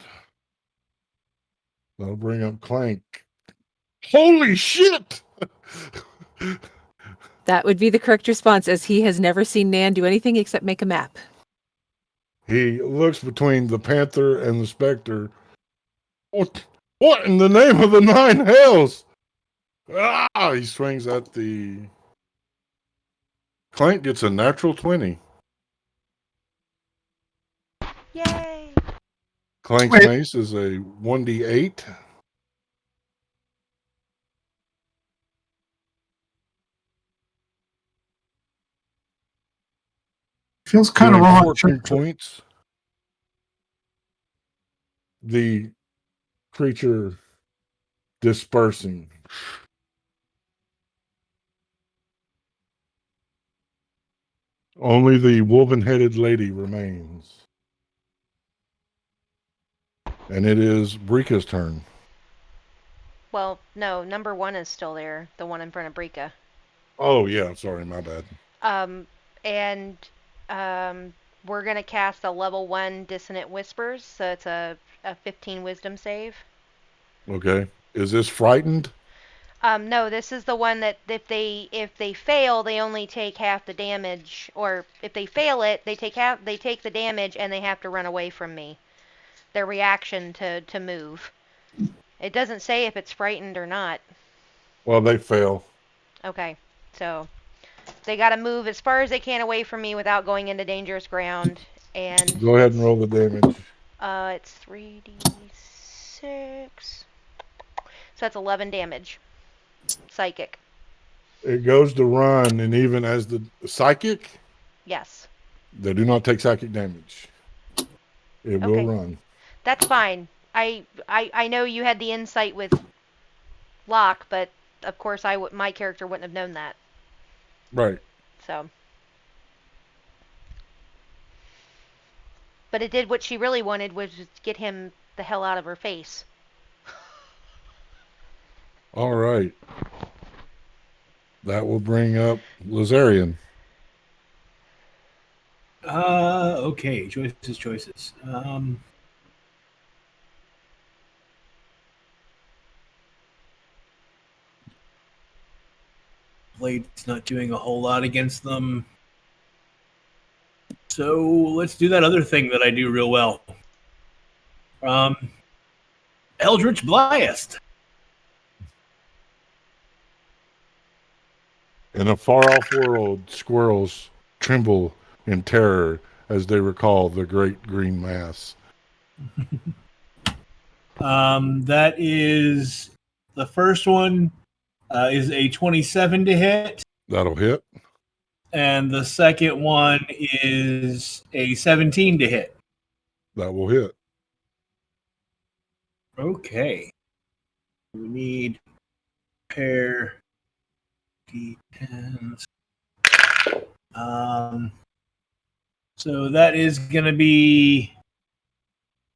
That'll bring up Clank. Holy shit! That would be the correct response, as he has never seen Nan do anything except make a map. He looks between the panther and the specter. What in the name of the nine hells? Ah! He swings at the... Clank gets a natural 20. Yay! Clank's mace is a 1d8. Feels kind of Doing wrong. 14 points. The creature dispersing. Only the woven-headed lady remains. And it is Brika's turn. Well, no, number 1 is still there. The one in front of Brika. Oh, yeah. Sorry, my bad. We're going to cast a level 1 Dissonant Whispers, so it's a 15 wisdom save. Okay. Is this frightened? No, this is the one that if they fail, they only take half the damage, or if they fail it, they take the damage and they have to run away from me. Their reaction to move. It doesn't say if it's frightened or not. Well, they fail. Okay, so they got to move as far as they can away from me without going into dangerous ground. And go ahead and roll the damage. It's 3d6. So that's 11 damage. Psychic. It goes to run, and even as the psychic, Yes. they do not take psychic damage. It will run. That's fine. I know you had the insight with Locke, but of course my character wouldn't have known that. Right. So. But it did what she really wanted, was just get him the hell out of her face. All right. That will bring up Lazarian. Okay. Choices. Blade's not doing a whole lot against them. So let's do that other thing that I do real well. Eldritch Blast. In a far-off world, squirrels tremble in terror as they recall the great green mass. That is the first one is a 27 to hit. That'll hit. And the second one is a 17 to hit. That will hit. Okay. We need pair D10s. So that is going to be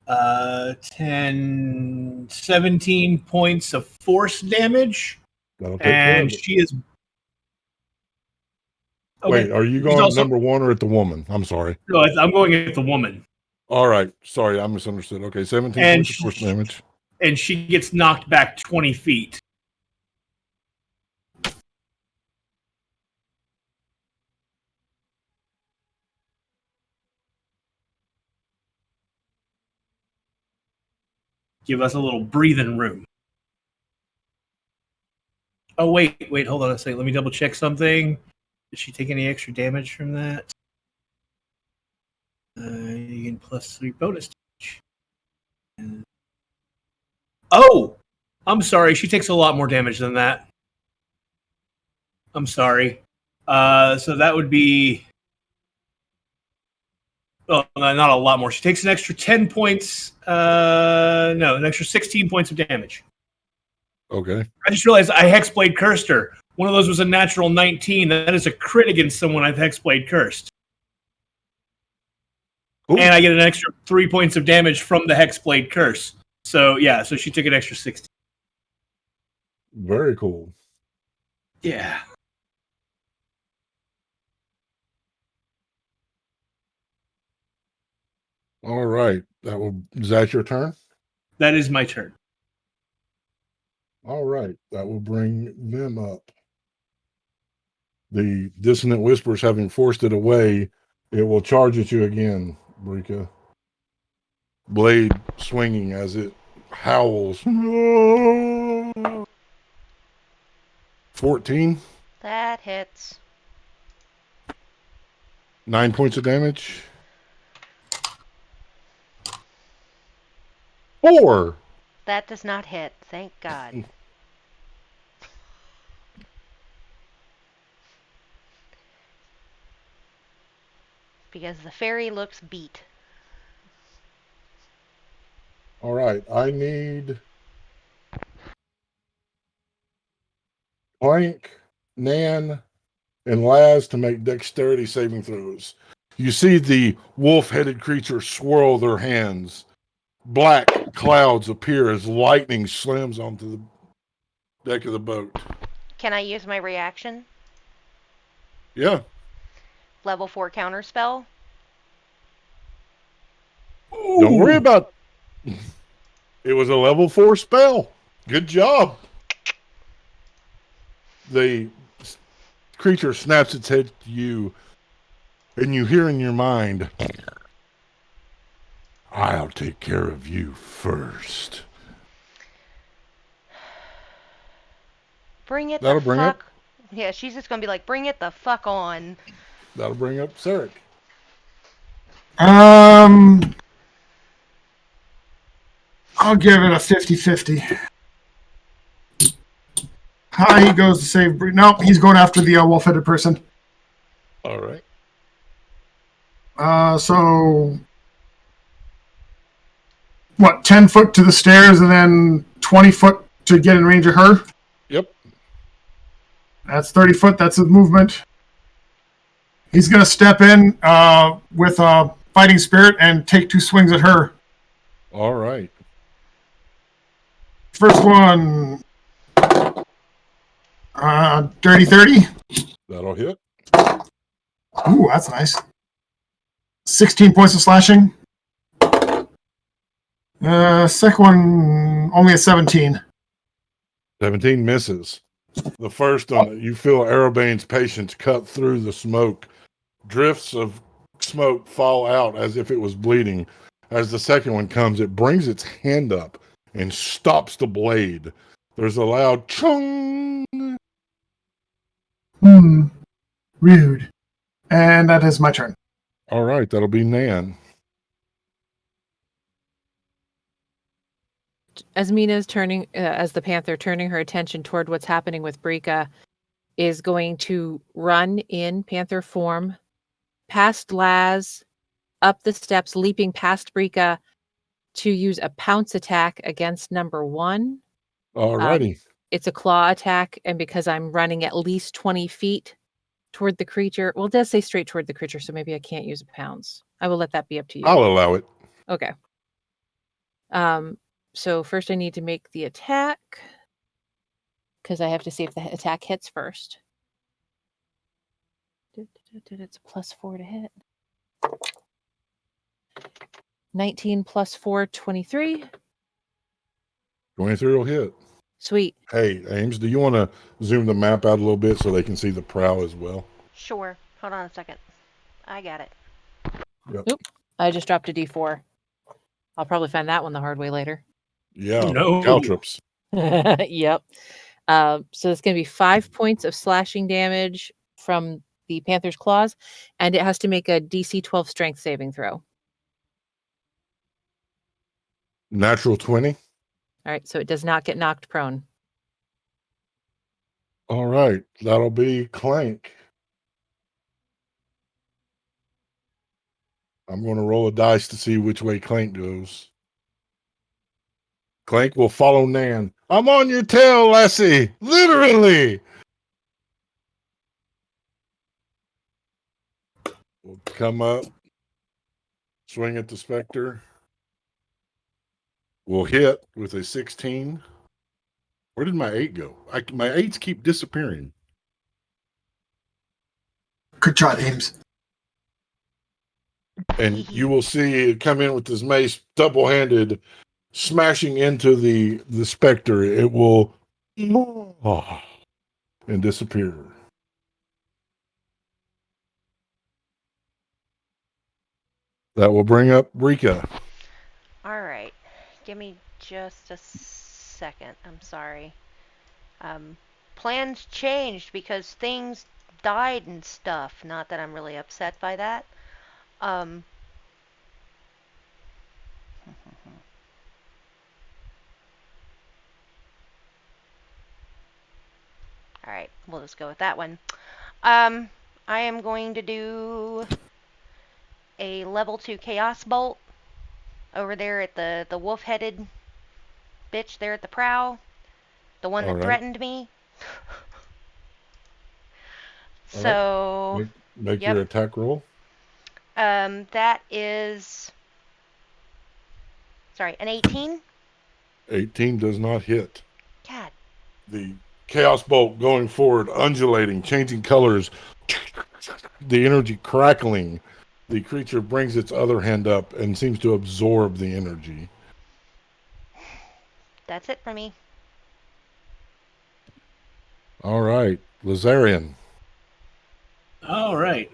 17 points of force damage. That'll take care of And it. she is. Okay. Wait, are you She's going also- number one or at the woman? I'm sorry. No, I'm going at the woman. All right. Sorry, I misunderstood. Okay, 17 And points of force damage. And she gets knocked back 20 feet. Give us a little breathing room. Oh, wait, hold on a second. Let me double check something. Did she take any extra damage from that? You get +3 bonus damage. Oh! I'm sorry. She takes a lot more damage than that. I'm sorry. So that would be... Oh, no, not a lot more. She takes an extra 10 points. No, an extra 16 points of damage. Okay. I just realized I Hexblade cursed her. One of those was a natural 19. That is a crit against someone I've Hexblade cursed. Ooh. And I get an extra 3 points of damage from the Hexblade curse. So, yeah, so she took an extra 16. Very cool. Yeah. All right. Is that your turn? That is my turn. All right. That will bring them up. The dissonant whispers having forced it away, it will charge at you again, Brika. Blade swinging as it howls. 14. That hits. 9 points of damage. 4. That does not hit. Thank God. Because the fairy looks beat. All right. I need Plank, Nan, and Laz to make dexterity saving throws. You see the wolf-headed creature swirl their hands. Black clouds appear as lightning slams onto the deck of the boat. Can I use my reaction? Yeah. Level 4 counter spell? Don't worry about it. It was a level 4 spell. Good job. The creature snaps its head to you, and you hear in your mind, I'll take care of you first. Bring it That'll the bring fuck... up- Yeah, she's just gonna be like, bring it the fuck on. That'll bring up Sarek. I'll give it a 50-50. Hi, he goes to save. Nope, he's going after the wolf-headed person. All right. So what? 10 foot to the stairs and then 20 foot to get in range of her. Yep. That's 30 foot. That's his movement. He's going to step in with a fighting spirit and take 2 swings at her. All right. First one, dirty 30. That'll hit. Ooh, that's nice. 16 points of slashing. Second one, only a 17. 17 misses. The first one, you feel Arabane's patience cut through the smoke. Drifts of smoke fall out as if it was bleeding. As the second one comes, it brings its hand up and stops the blade. There's a loud chung. Rude. And that is my turn. All right, that'll be Nan. As Mina's turning, as the panther turning her attention toward what's happening with Brika, is going to run in panther form, past Laz, up the steps, leaping past Brika to use a pounce attack against number 1. All righty. it's a claw attack, and because I'm running at least 20 feet toward the creature, well, it does say straight toward the creature, so maybe I can't use a pounce. I will let that be up to you. I'll allow it. Okay. So first I need to make the attack because I have to see if the attack hits first. It's a +4 to hit. 19 plus 4, 23. 23 will hit. Sweet. Hey, Ames, do you want to zoom the map out a little bit so they can see the prow as well? Sure. Hold on a second. I got it. Yep. Oop. I just dropped a D4. I'll probably find that one the hard way later. Yeah. No. Caltrops. Yep. So it's going to be 5 points of slashing damage from the Panther's claws, and it has to make a DC 12 strength saving throw. All Natural 20. right, so it does not get knocked prone. All right. That'll be Clank. I'm going to roll a dice to see which way Clank goes. Clank will follow Nan. I'm on your tail, Lassie. Literally. We'll come up, swing at the Spectre. We'll hit with a 16. Where did my 8 go? My 8s keep disappearing. Good shot, Ames. And you will see it come in with this mace, double-handed, smashing into the Spectre. It will and disappear. That will bring up Rika. All right. Give me just a second. I'm sorry. Plans changed because things died and stuff. Not that I'm really upset by that. Alright, we'll just go with that one. I am going to do a level 2 Chaos Bolt over there at the wolf-headed bitch there at the prow. The one that threatened me. So, make yep. your attack roll. That is, sorry, an 18? 18 does not hit. God. The Chaos Bolt going forward, undulating, changing colors, the energy crackling. The creature brings its other hand up and seems to absorb the energy. That's it for me. All right, Lazarian. All right.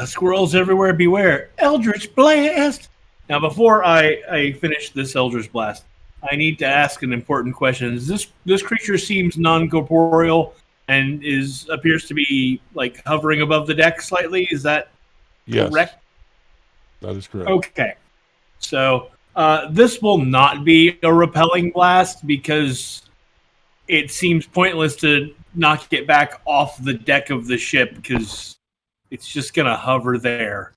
Squirrels everywhere, beware. Eldritch Blast! Now, before I finish this Eldritch Blast, I need to ask an important question. This creature seems non-corporeal and appears to be like hovering above the deck slightly. Is that correct? That is correct. Okay. So this will not be a repelling blast because it seems pointless to knock it back off the deck of the ship because it's just going to hover there.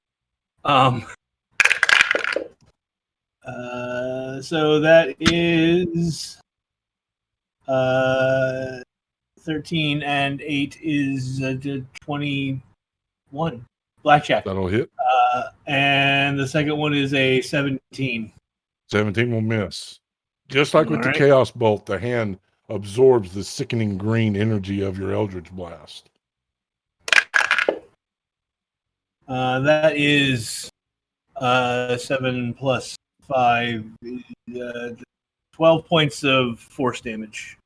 So that is 13 and 8 is 21. Blackjack. That'll hit. And the second one is a 17. 17 will miss. Just like with the Chaos Bolt, the hand absorbs the sickening green energy of your Eldritch Blast. That is 7 plus 5, 12 points of force damage.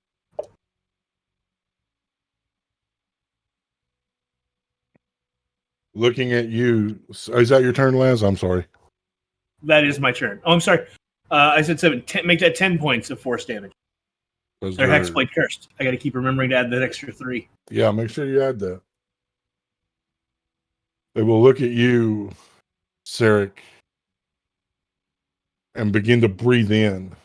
Looking at you, is that your turn, Laz? I'm sorry. That is my turn. Oh, I'm sorry. I said 7. Make that 10 points of force damage. They're Hexblade cursed. I got to keep remembering to add that extra 3. Yeah, make sure you add that. They will look at you, Sarek, and begin to breathe in.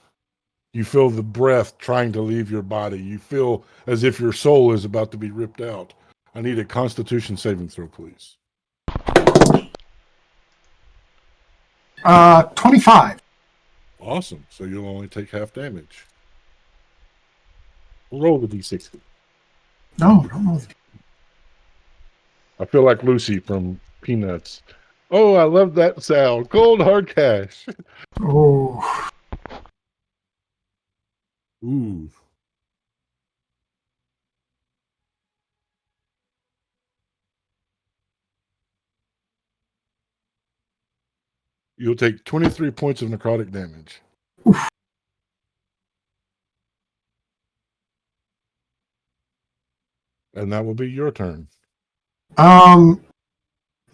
You feel the breath trying to leave your body. You feel as if your soul is about to be ripped out. I need a Constitution saving throw, please. 25. Awesome. So you'll only take half damage. Roll the d6. No, don't know. I feel like Lucy from Peanuts. Oh, I love that sound. Cold hard cash. Oh, Ooh. You'll take 23 points of necrotic damage. And that will be your turn.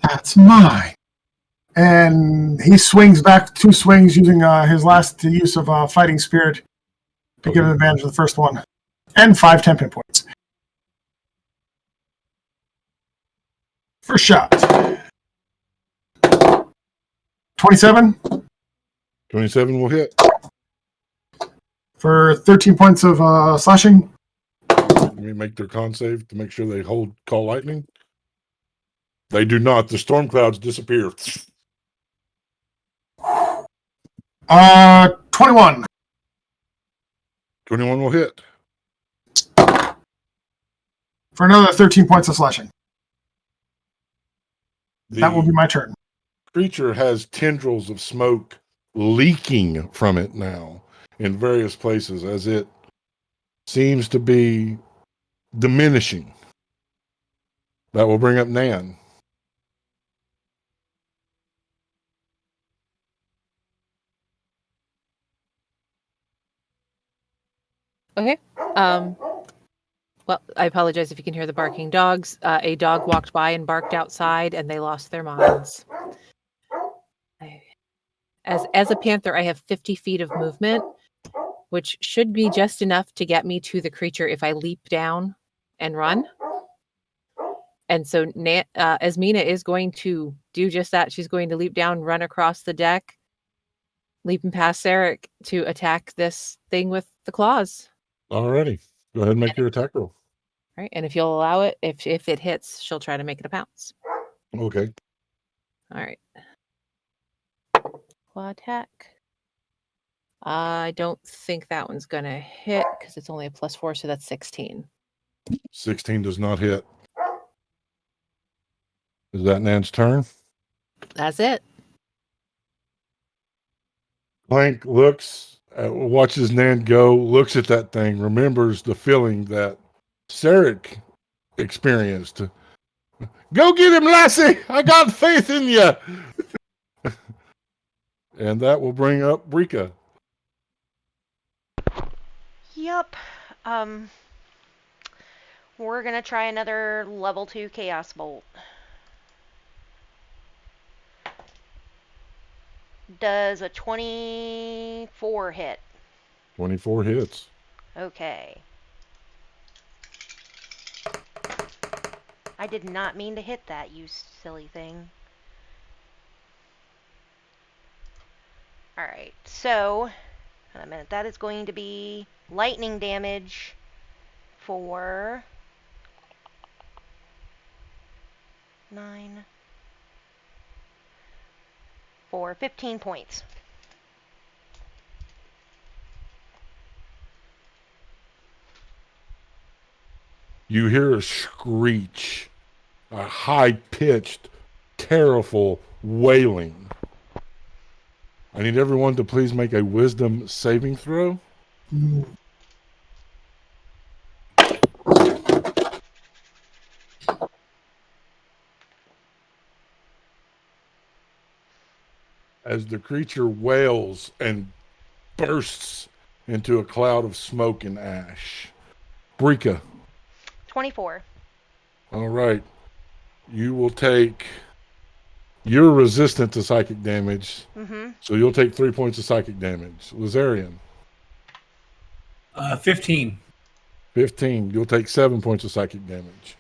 that's mine. And he swings back 2 swings using his last use of fighting spirit to give him advantage of the first one, and 5 temp points. First shot. 27 27 will hit. for 13 points of slashing. Let me make their con save to make sure they call lightning. They do not. The storm clouds disappear. 21 21 will hit. for another 13 points of slashing. That will be The my turn. creature has tendrils of smoke leaking from it now in various places as it seems to be diminishing. That will bring up Nan. Okay. Well, I apologize if you can hear the barking dogs. A dog walked by and barked outside, and they lost their minds. As a panther, I have 50 feet of movement, which should be just enough to get me to the creature if I leap down and run. And so Asmina is going to do just that. She's going to leap down, run across the deck, leaping past Sarek to attack this thing with the claws. Alrighty. Go ahead and make your attack roll. Right. And if you'll allow it, if it hits, she'll try to make it a pounce. Okay. All right. Claw attack. I don't think that one's going to hit because it's only a +4, so that's 16. 16 does not hit. Is that Nan's turn? That's it. Clank watches Nan go, looks at that thing, remembers the feeling that Sarek experienced. Go get him, lassie! I got faith in you! And that will bring up Rika. Yup. We're gonna try another level 2 Chaos Bolt. Does a 24 hit? 24 hits. Okay. I did not mean to hit that, you silly thing. Alright, so, in a minute, that is going to be lightning damage for 9 for 15 points. You hear a screech, a high-pitched, terrible wailing. I need everyone to please make a wisdom saving throw. As the creature wails and bursts into a cloud of smoke and ash. Brika. 24. All right. You will take... You're resistant to psychic damage, so you'll take 3 points of psychic damage. Lazarian. 15. 15. You'll take 7 points of psychic damage.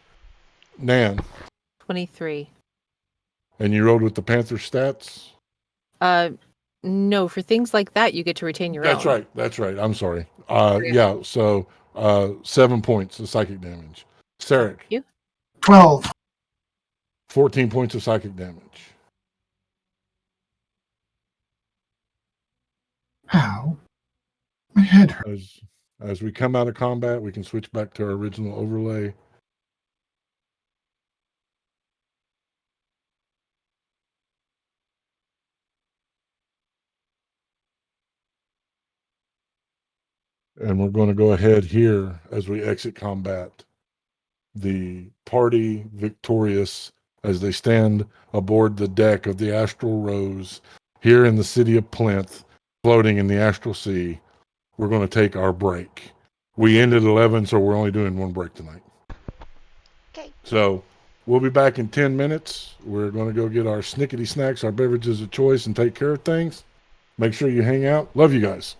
Nan. 23. And you rolled with the Panther stats? No, for things like that, you get to retain your own. That's right. I'm sorry. Yeah, so 7 points of psychic damage. Sarek. You? 12. 14 points of psychic damage. How? My head hurts. As we come out of combat, we can switch back to our original overlay. And we're going to go ahead here as we exit combat. The party victorious as they stand aboard the deck of the Astral Rose here in the city of Plinth, floating in the Astral Sea. We're going to take our break. We ended 11, so we're only doing one break tonight. Okay. So we'll be back in 10 minutes. We're going to go get our snickety snacks, our beverages of choice, and take care of things. Make sure you hang out. Love you guys.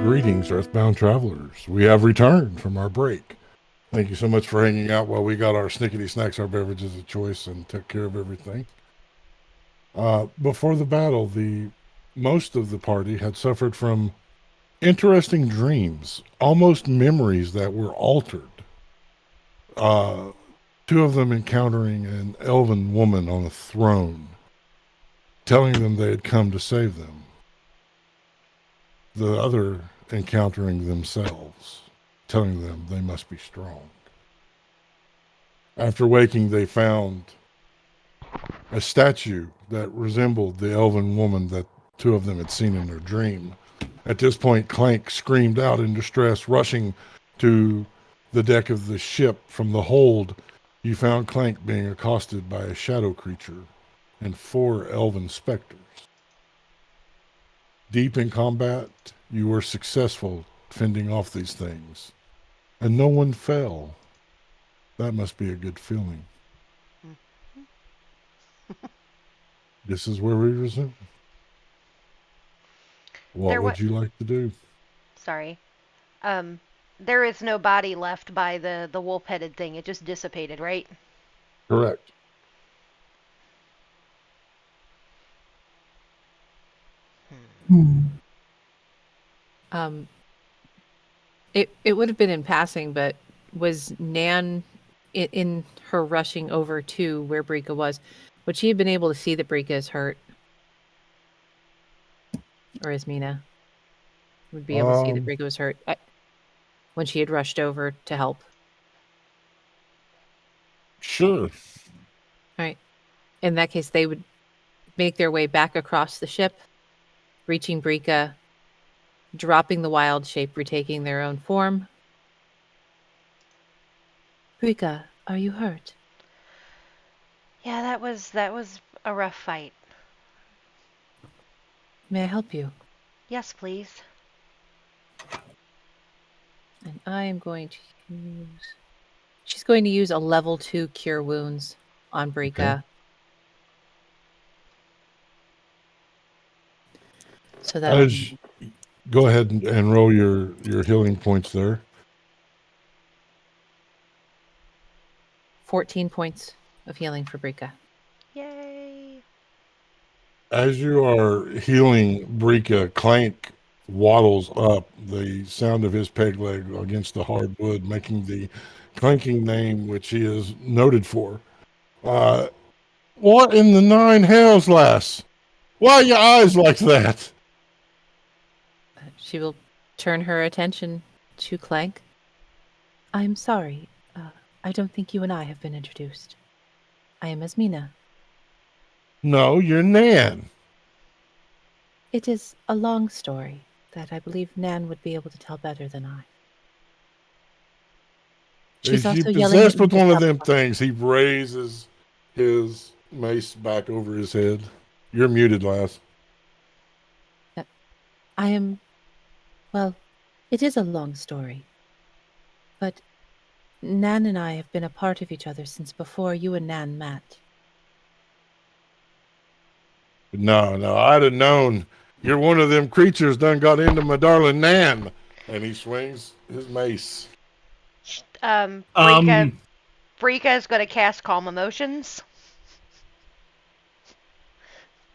Greetings, Earthbound travelers. We have returned from our break. Thank you so much for hanging out while we got our snickety snacks, our beverages of choice, and took care of everything. Before the battle, most of the party had suffered from interesting dreams, almost memories that were altered. Two of them encountering an elven woman on a throne, telling them they had come to save them. The other encountering themselves, telling them they must be strong. After waking, they found a statue that resembled the elven woman that two of them had seen in their dream. At this point, Clank screamed out in distress, rushing to the deck of the ship. From the hold, you found Clank being accosted by a shadow creature and 4 elven specters. Deep in combat, you were successful fending off these things, and no one fell. That must be a good feeling. This is where we resume. What would you like to do? Sorry. There is no body left by the wolf-headed thing. It just dissipated, right? Correct. It would have been in passing, but was Nan in her rushing over to where Brika was, would she have been able to see that Brika is hurt? Or is Mina would be able to see that Brika was hurt when she had rushed over to help? Sure. All right. In that case, they would make their way back across the ship, reaching Brika, dropping the wild shape, retaking their own form. Brika, are you hurt? Yeah, that was a rough fight. May I help you? Yes, please. And I am going to use... She's going to use a level 2 Cure Wounds on Brika. Okay. So that... Go ahead and roll your healing points there. 14 points of healing for Brika. Yay! As you are healing Brika, Clank waddles up, the sound of his peg leg against the hard wood, making the clanking name which he is noted for. What in the 9 hells, lass? Why are your eyes like that? She will turn her attention to Clank. I'm sorry. I don't think you and I have been introduced. I am Asmina. No, you're Nan. It is a long story that I believe Nan would be able to tell better than I. She's also possessed with one of them things. He raises his mace back over his head. You're muted, lass. I am... Well, it is a long story. But Nan and I have been a part of each other since before you and Nan met. No, I'd have known. You're one of them creatures done got into my darling Nan. And he swings his mace. Brika is going to cast Calm Emotions.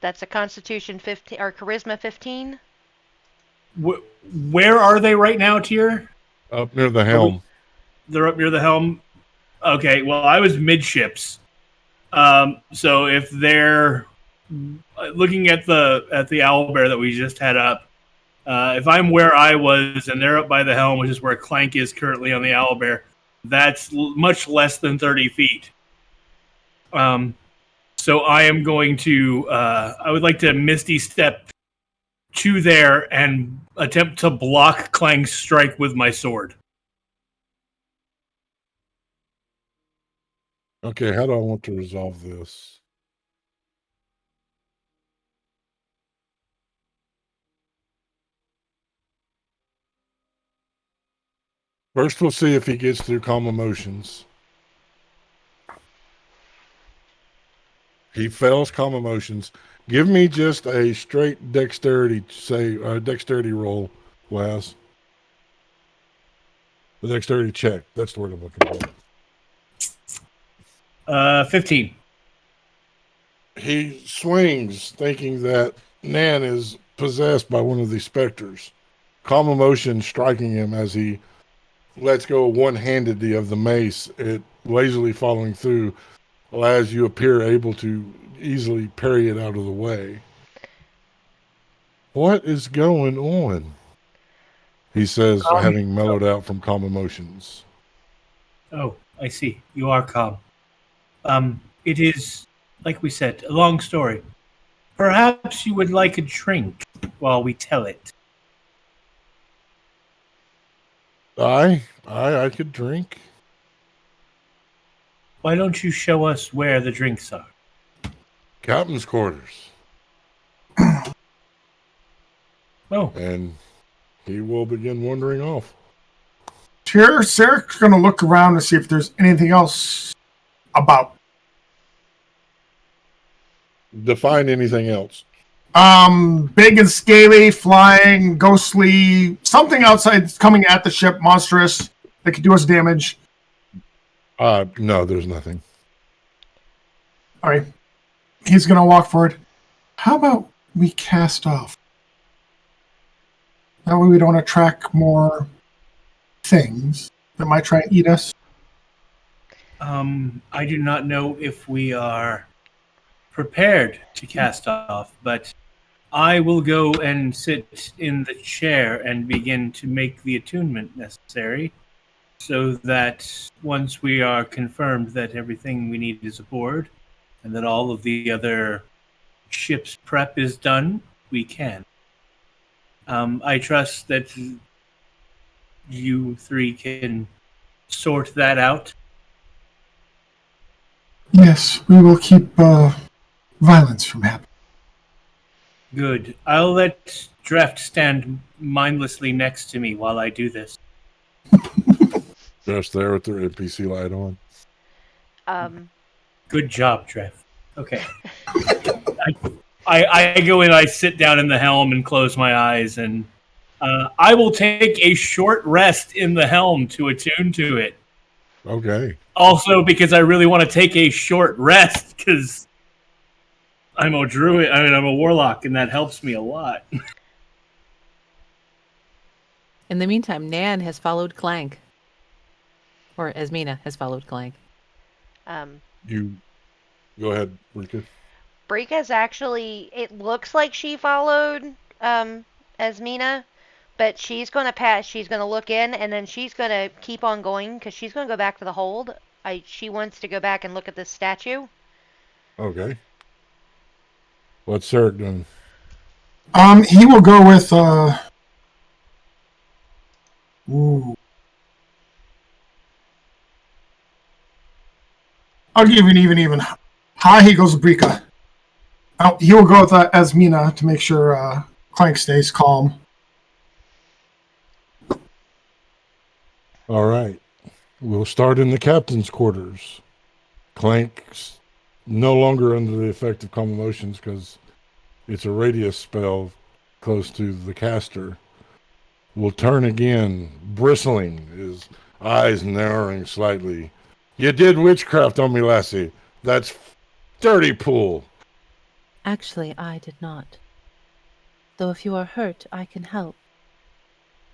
That's a Constitution 15 or Charisma 15. Where are they right now, Tyr? Up near the helm. They're up near the helm. Okay, well, I was midships. So if they're looking at the owlbear that we just had up, if I'm where I was and they're up by the helm, which is where Clank is currently on the owlbear, that's much less than 30 feet. So I am going to, I would like to Misty Step to there and attempt to block Clank's strike with my sword. Okay, how do I want to resolve this? First, we'll see if he gets through Calm Emotions. He fails Calm Emotions. Give me just a straight dexterity roll, Waz. The dexterity check. That's the word I'm looking for. 15. He swings, thinking that Nan is possessed by one of these specters. Calm emotion striking him as he lets go one-handedly of the mace. It lazily following through as you appear able to easily parry it out of the way. What is going on? He says, having mellowed out from calm emotions. Oh, I see. You are calm. It is, like we said, a long story. Perhaps you would like a drink while we tell it. I could drink. Why don't you show us where the drinks are? Captain's quarters. Oh, And he will begin wandering off. Here, Sarek's going to look around to see if there's anything else about. Define anything else. Big and scaly, flying, ghostly, something outside coming at the ship, monstrous, that could do us damage. No, there's nothing. All right. He's going to walk forward. How about we cast off? That way we don't attract more things that might try and eat us. I do not know if we are prepared to cast off, but I will go and sit in the chair and begin to make the attunement necessary so that once we are confirmed that everything we need is aboard and that all of the other ship's prep is done, we can. I trust that you three can sort that out. Yes, we will keep violence from happening. Good. I'll let Dreft stand mindlessly next to me while I do this. Just there with their NPC light on. Good job, Dreft. Okay. I go in, I sit down in the helm and close my eyes, and I will take a short rest in the helm to attune to it. Okay. Also, because I really want to take a short rest, because I'm a druid. I mean, I'm a warlock, and that helps me a lot. In the meantime, Nan has followed Clank. Or Esmina has followed Clank. You go ahead, Rika. Brika's actually, it looks like she followed Esmina, but she's going to pass. She's going to look in, and then she's going to keep on going because she's going to go back to the hold. She wants to go back and look at this statue. Okay. What's Sarek doing? He will go with ooh. I'll give you an even. High, he goes with Brika. He will go with Esmina to make sure Clank stays calm. All right. We'll start in the captain's quarters. Clank's no longer under the effect of calm emotions because it's a radius spell close to the caster. Will turn again, bristling, his eyes narrowing slightly. You did witchcraft on me, lassie. That's dirty pool. Actually, I did not. Though if you are hurt, I can help.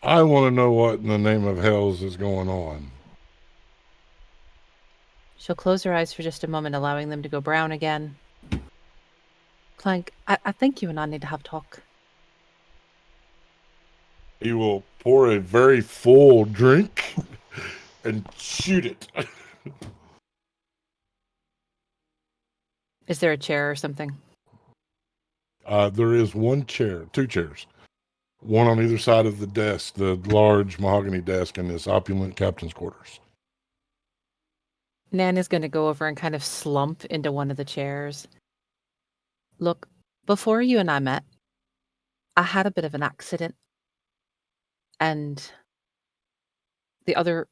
I want to know what in the name of hells is going on. She'll close her eyes for just a moment, allowing them to go brown again. Clank, I think you and I need to have a talk. He will pour a very full drink and shoot it. Is there a chair or something? There is two chairs. One on either side of the desk, the large mahogany desk in this opulent captain's quarters. Nan is going to go over and kind of slump into one of the chairs. Look, before you and I met, I had a bit of an accident. And the other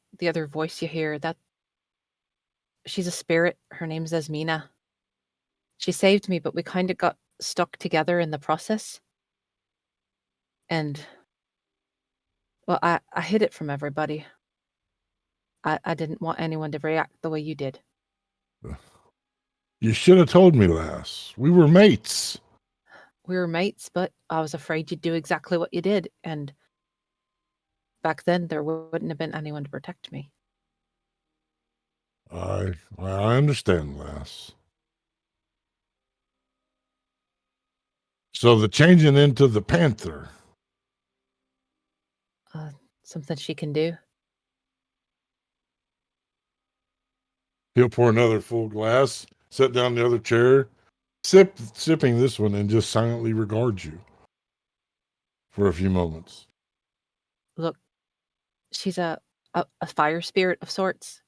voice you hear, that she's a spirit. Her name's Esmina. She saved me, but we kind of got stuck together in the process. And, well, I hid it from everybody. I didn't want anyone to react the way you did. You should have told me, lass. We were mates. We were mates, but I was afraid you'd do exactly what you did, and back then there wouldn't have been anyone to protect me. I understand, lass. So the changing into the panther. Something she can do. He'll pour another full glass, sit down in the other chair, sipping this one, and just silently regards you for a few moments. Look, she's a fire spirit of sorts,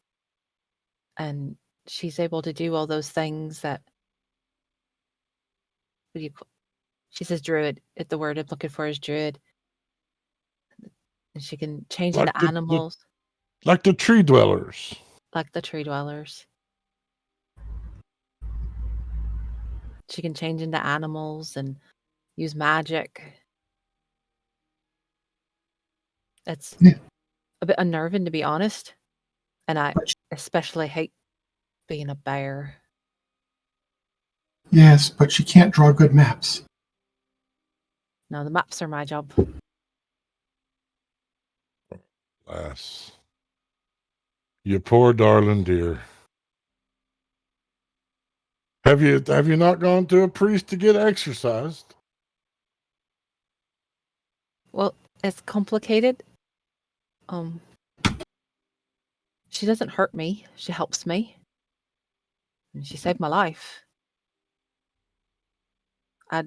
and she's able to do all those things that. What do you? She says druid. The word I'm looking for is druid. And she can change Like into animals, like the tree dwellers. like the tree dwellers. She can change into animals and use magic. It's a bit unnerving, to be honest. And I especially hate being a bear. Yes, but she can't draw good maps. No, the maps are my job. Lass. You poor darling dear. Have you not gone to a priest to get exercised? Well, it's complicated. She doesn't hurt me. She helps me. And she saved my life. I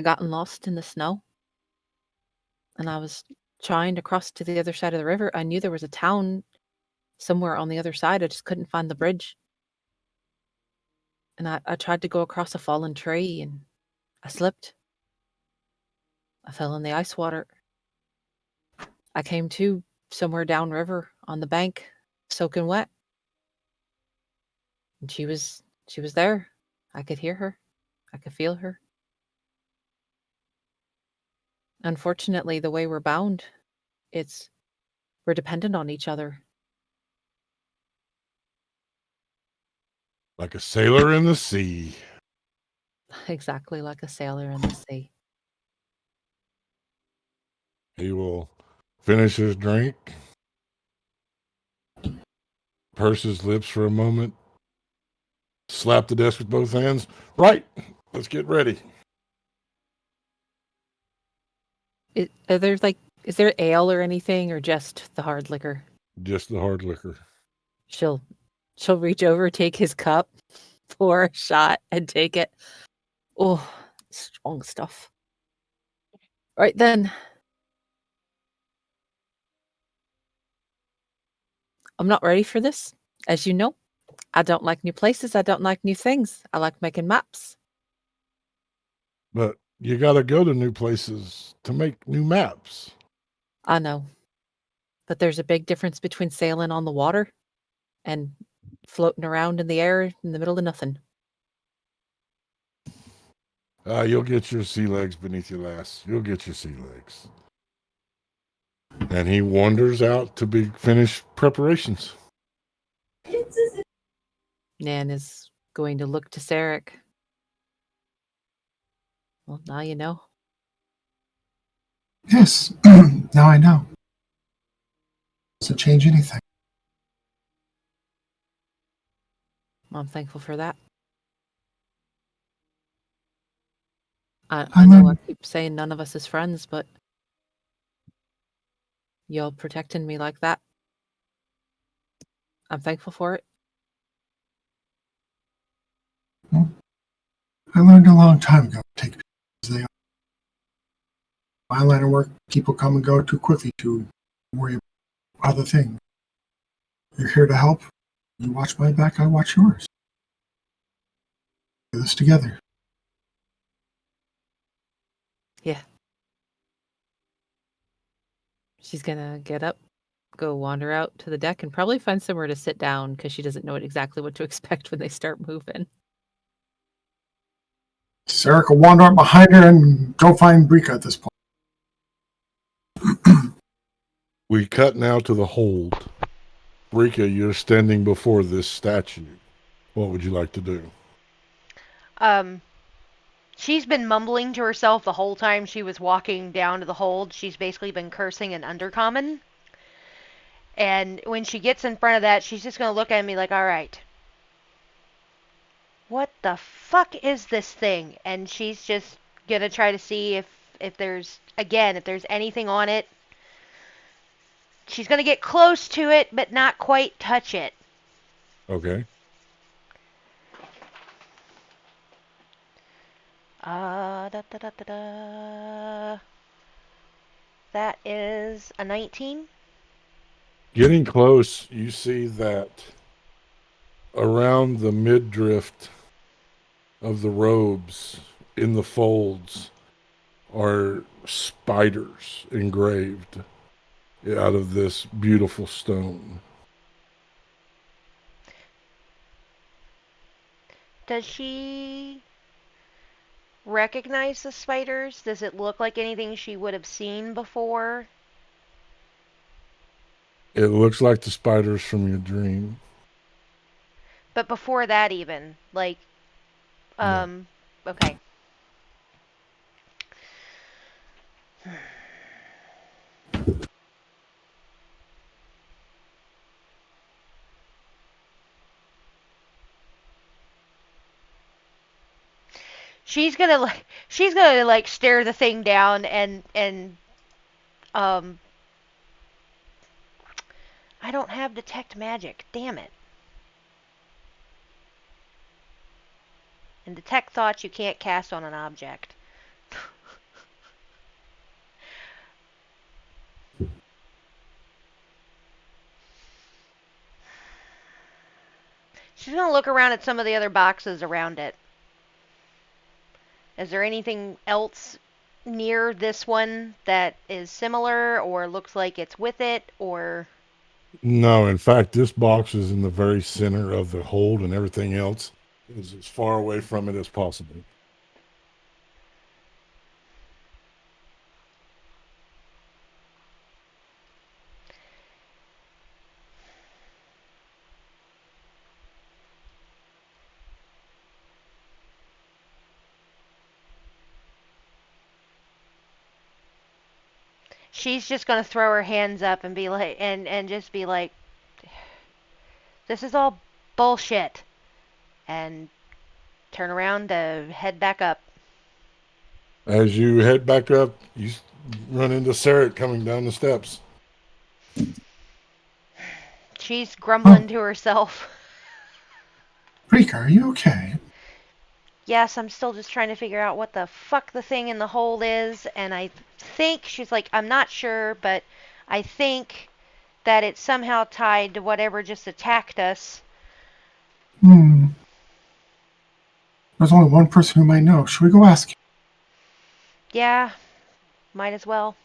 gotten lost in the snow. And I was trying to cross to the other side of the river. I knew there was a town somewhere on the other side. I just couldn't find the bridge. And I tried to go across a fallen tree and I slipped. I fell in the ice water. I came to somewhere downriver on the bank, soaking wet. And she was there. I could hear her. I could feel her. Unfortunately, the way we're bound, we're dependent on each other. Like a sailor in the sea. Exactly like a sailor in the sea. He will finish his drink, purse his lips for a moment, slap the desk with both hands. Right, let's get ready. Is there ale or anything, or just the hard liquor? Just the hard liquor. She'll reach over, take his cup, pour a shot, and take it. Oh, strong stuff. Right then. I'm not ready for this. As you know, I don't like new places. I don't like new things. I like making maps. But you got to go to new places to make new maps. I know. But there's a big difference between sailing on the water and floating around in the air in the middle of nothing. You'll get your sea legs beneath your lass. You'll get your sea legs. And he wanders out to finish preparations. Nan is going to look to Sarek. Well, now you know. Yes, now I know. Doesn't change anything. I'm thankful for that. I know I keep saying none of us is friends, but y'all protecting me like that, I'm thankful for it. I learned a long time ago to take people as they are. My line of work, people come and go too quickly to worry about other things. You're here to help. You watch my back, I watch yours. Do this together. Yeah. She's gonna get up, go wander out to the deck, and probably find somewhere to sit down because she doesn't know exactly what to expect when they start moving. Sarek will wander up behind her and go find Brika at this point. We cut now to the hold. Rika, you're standing before this statue. What would you like to do? She's been mumbling to herself the whole time she was walking down to the hold. She's basically been cursing in Undercommon. And when she gets in front of that, she's just going to look at me like, all right, what the fuck is this thing? And she's just going to try to see if there's anything on it. She's going to get close to it, but not quite touch it. Okay. Da, da, da, da, da. That is a 19. Getting close, you see that around the midriff of the robes, in the folds, are spiders engraved out of this beautiful stone. Does she recognize the spiders? Does it look like anything she would have seen before? It looks like the spiders from your dream. But before that even, like, No. okay. She's gonna like stare the thing down and um I don't have detect magic, damn it. And detect thoughts you can't cast on an object. She's gonna look around at some of the other boxes around it. Is there anything else near this one that is similar or looks like it's with it or... No, in fact, this box is in the very center of the hold, and everything else is as far away from it as possible. She's just gonna throw her hands up and be like, and just be like, this is all bullshit, and turn around to head back up. As you head back up, you run into Sarah coming down the steps. She's grumbling to herself. Rika, are you okay? Yes, I'm still just trying to figure out what the fuck the thing in the hole is, and I think she's like, I'm not sure, but I think that it's somehow tied to whatever just attacked us. There's only one person who might know. Should we go ask him? Yeah, might as well.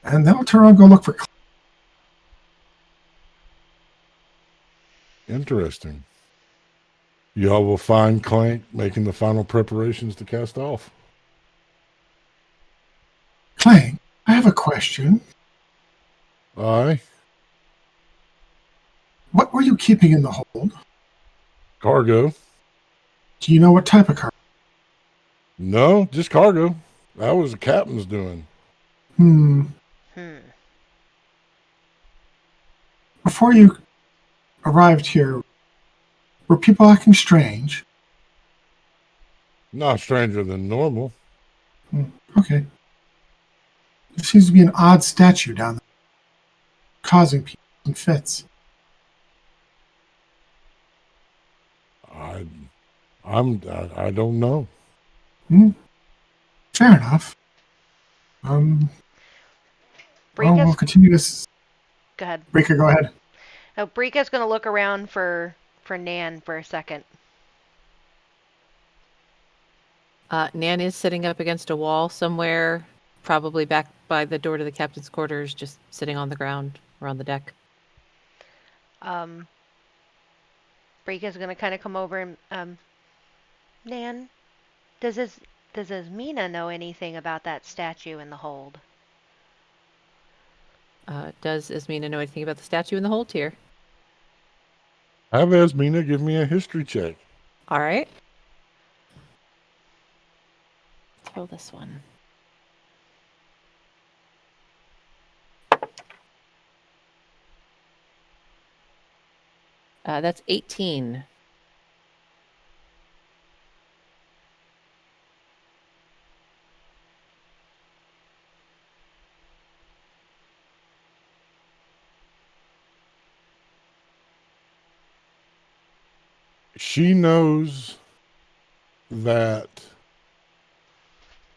And then I'll turn around and go look for Clank. Interesting. Y'all will find Clank making the final preparations to cast off. Clank, I have a question. Aye. What were you keeping in the hold? Cargo. Do you know what type of cargo? No, just cargo. That was the captain's doing. Before you arrived here, were people acting strange? Not stranger than normal. Okay. There seems to be an odd statue down there, causing people some fits. I don't know. Fair enough. Well, we'll continue this. Go ahead. Rika, go ahead. Oh, Brika's gonna look around for Nan for a second. Nan is sitting up against a wall somewhere, probably back by the door to the captain's quarters, just sitting on the ground or on the deck. Brika's gonna kind of come over and, Nan, does Mina know anything about that statue in the hold? Does Ismina know anything about the statue in the hold here? Have Esmina give me a history check. All right. Throw this one. That's 18. She knows that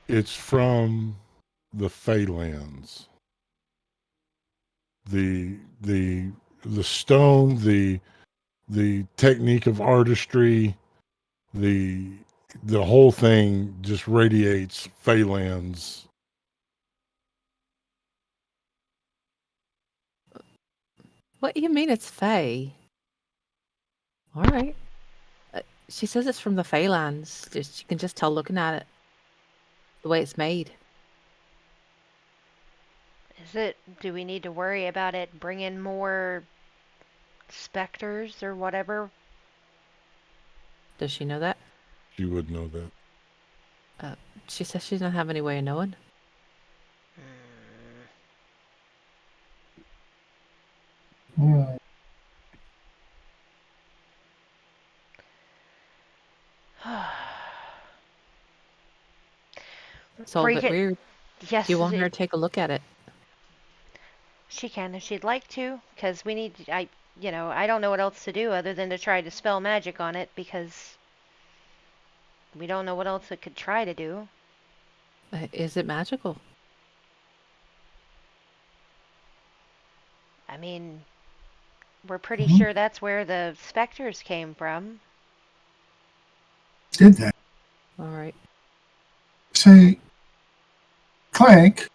it's from the Feylands. The stone, the technique of artistry, the whole thing just radiates Feylands. What do you mean it's Fey? All right. She says it's from the Feylands. You can just tell looking at it. The way it's made. Do we need to worry about it bringing more specters or whatever? Does she know that? She would know that. She says she doesn't have any way of knowing. Hmm. It's all a bit Freak it. weird. Yes, Do you want her to take a look at it? she can if she'd like to, because we need. I don't know what else to do other than to try to spell magic on it because we don't know what else it could try to do. Is it magical? I mean, we're pretty Mhm. sure that's where the specters came from. Did that. All right. Say, Clank,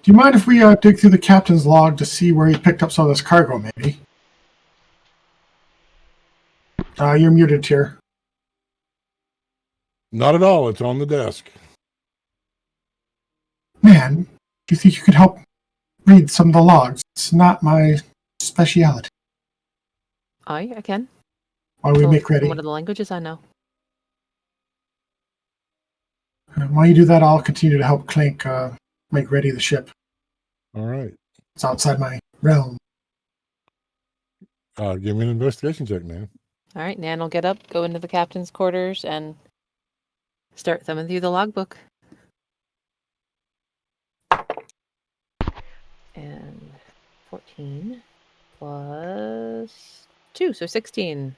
do you mind if we dig through the captain's log to see where he picked up some of this cargo, maybe? You're muted here. Not at all. It's on the desk. Man, do you think you could help read some of the logs? It's not my speciality. I can. While we Well, make it's ready. one of the languages I know. While you do that, I'll continue to help Clank make ready the ship. All right. It's outside my realm. Give me an investigation check, man. All right, Nan will get up, go into the captain's quarters, and start thumbing through the logbook. And 14 plus 2, so 16.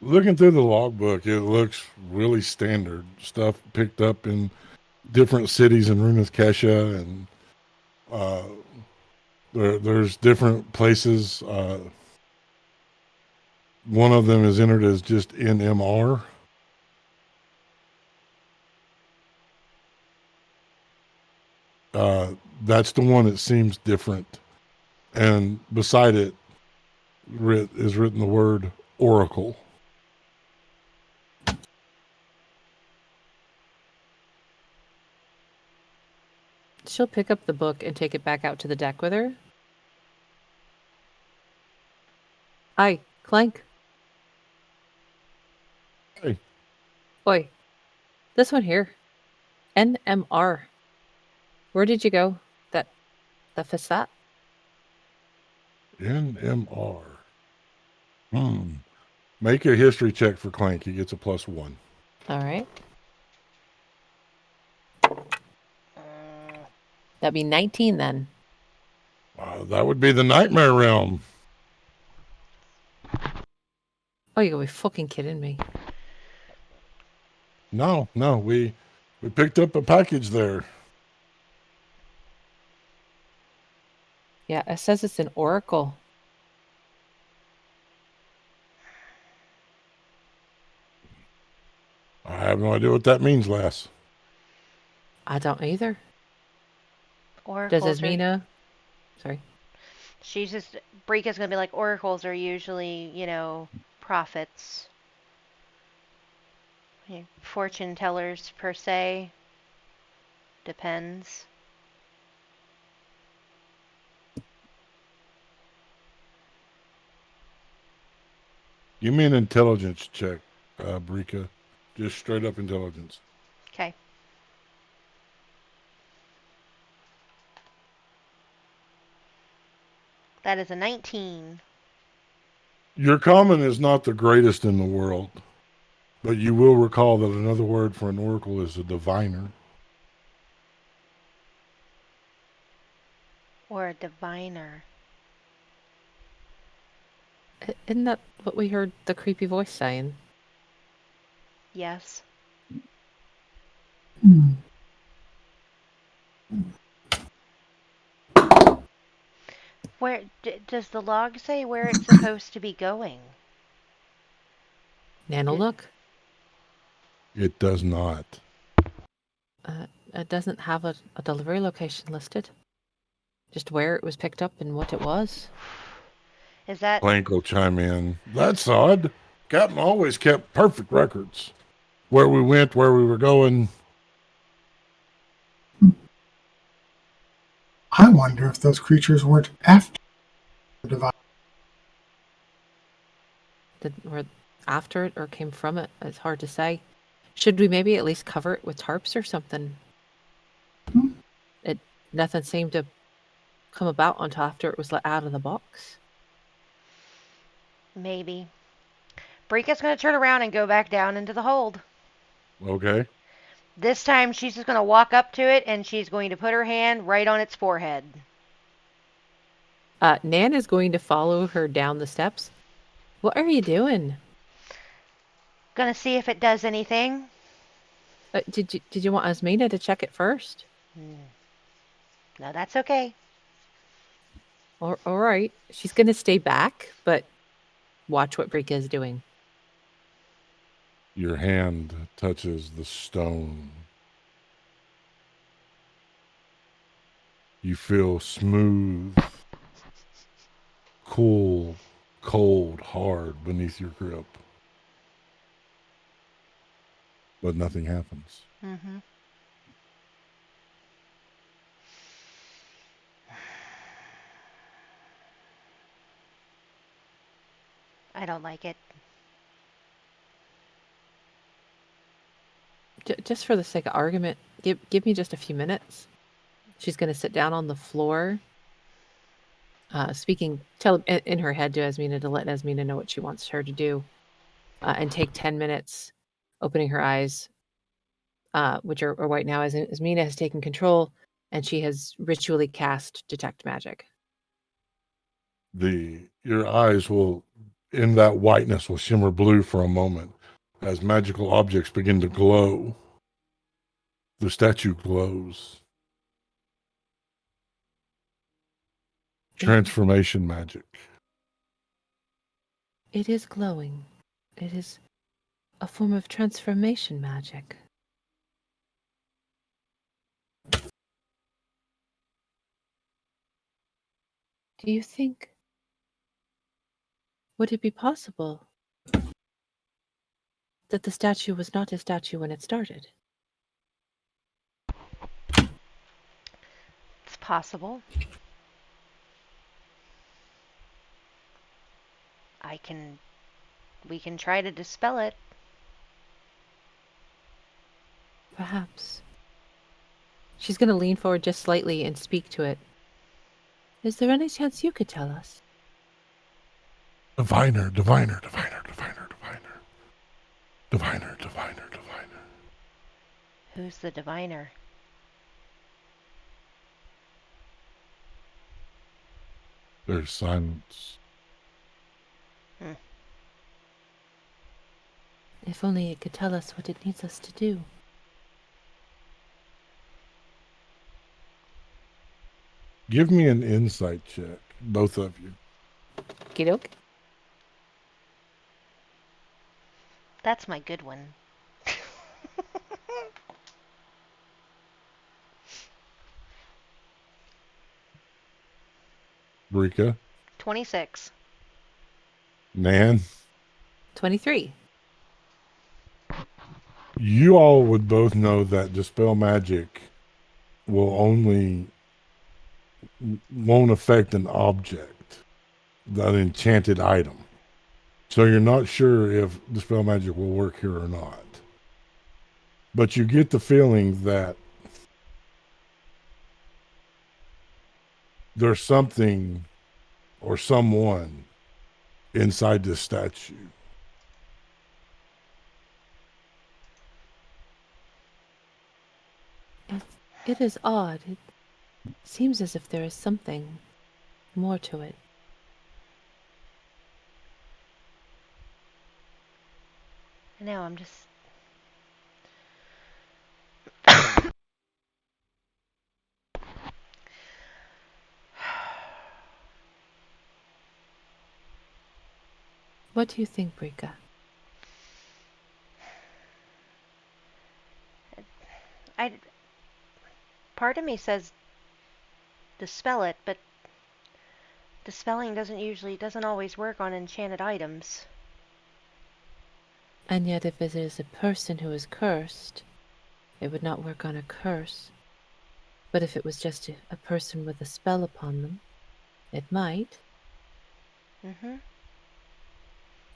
Looking through the logbook, it looks really standard stuff picked up in different cities in Runeth Kesha, and there's different places. One of them is entered as just NMR. That's the one that seems different, and beside it is written the word Oracle. She'll pick up the book and take it back out to the deck with her. Aye, Clank. Hey. Oi, this one here. NMR. Where did you go? The facade? NMR. Make a history check for Clank. He gets a +1. All right. That'd be 19 then. That would be the Nightmare Realm. Oh, you gotta be fucking kidding me. No, we picked up a package there. Yeah, it says it's an oracle. I have no idea what that means, lass. I don't either. Oracles Does Esmina... Sorry. She's just... Brika's gonna be like, oracles are usually, prophets. Fortune tellers, per se. Depends. Give me an intelligence check, Brika. Just straight up intelligence. Okay. That is a 19. Your common is not the greatest in the world, but you will recall that another word for an oracle is a diviner. Or a diviner. Isn't that what we heard the creepy voice saying? Yes. Hmm. Where does the log say where it's supposed to be going? Nano, look. It does not. It doesn't have a delivery location listed. Just where it was picked up and what it was. Is that Plank will chime in. That's odd. Captain always kept perfect records. Where we went, where we were going. I wonder if those creatures weren't after the divine. Were after it or came from it? It's hard to say. Should we maybe at least cover it with tarps or something? Nothing seemed to come about until after it was let out of the box. maybe? Brika's going to turn around and go back down into the hold. Okay. This time she's just going to walk up to it and she's going to put her hand right on its forehead. Nan is going to follow her down the steps. What are you doing? Gonna see if it does anything. Did you want Asmina to check it first? No, that's okay. All right. She's going to stay back, but watch what Brika is doing. Your hand touches the stone. You feel smooth, cool, cold, hard beneath your grip. But nothing happens. Mm-hmm. I don't like it. Just for the sake of argument, give me just a few minutes. She's going to sit down on the floor, speaking in her head to Asmina to let Asmina know what she wants her to do, and take 10 minutes opening her eyes, which are white now, as Asmina has taken control, and she has ritually cast Detect Magic. Your eyes will, in that whiteness, will shimmer blue for a moment as magical objects begin to glow. The statue glows. Transformation magic. It is glowing. It is a form of transformation magic. Do you think... Would it be possible that the statue was not a statue when it started? It's possible. We can try to dispel it. Perhaps. She's going to lean forward just slightly and speak to it. Is there any chance you could tell us? Diviner, diviner, diviner, diviner, diviner. Diviner, diviner, diviner. Who's the diviner? There's silence. If only it could tell us what it needs us to do. Give me an insight check, both of you. Okey-doke. That's my good one. Brika, 26. Nan, 23. you all would both know that dispel magic won't affect an object, an enchanted item. So you're not sure if the spell magic will work here or not. But you get the feeling that there's something or someone inside this statue. It is odd. It seems as if there is something more to it. I know, I'm just. What do you think, Brika? Part of me says dispel it, but dispelling doesn't always work on enchanted items. And yet if it is a person who is cursed, it would not work on a curse. But if it was just a person with a spell upon them, it might. Mm-hmm.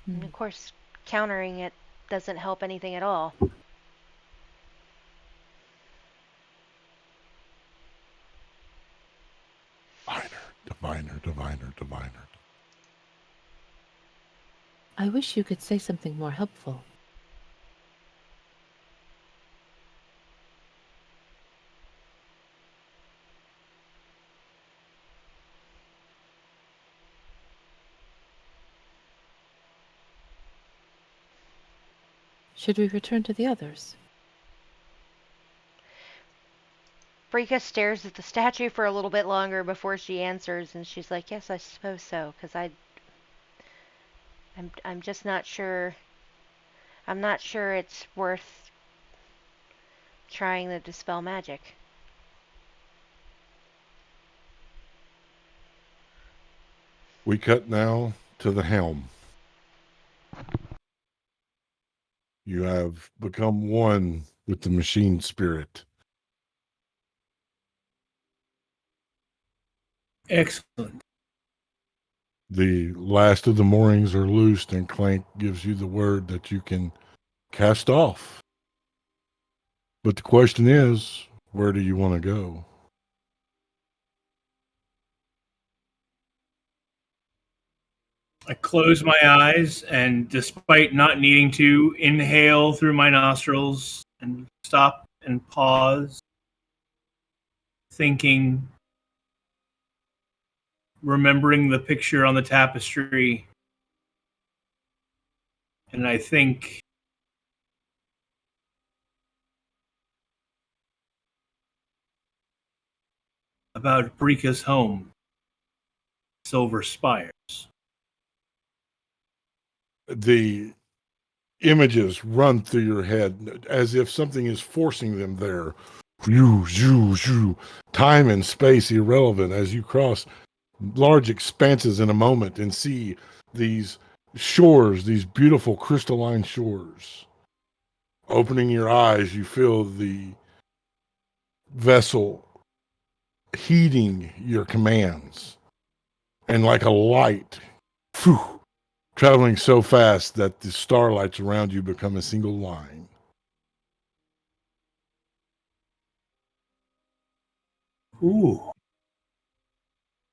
And of course, countering it doesn't help anything at all. Diviner. I wish you could say something more helpful. Should we return to the others? Brika stares at the statue for a little bit longer before she answers, and she's like, "Yes, I suppose so, because I'm just not sure. I'm not sure it's worth trying to dispel magic." We cut now to the helm. You have become one with the machine spirit. Excellent. The last of the moorings are loosed, and Clank gives you the word that you can cast off. But the question is, where do you want to go? I close my eyes, and despite not needing to inhale through my nostrils and stop and pause, thinking, remembering the picture on the tapestry, and I think about Brika's home, Silver Spires. The images run through your head as if something is forcing them there. Time and space irrelevant as you cross large expanses in a moment and see these shores, these beautiful crystalline shores. Opening your eyes, you feel the vessel heeding your commands, and like a light, traveling so fast that the starlights around you become a single line. Ooh.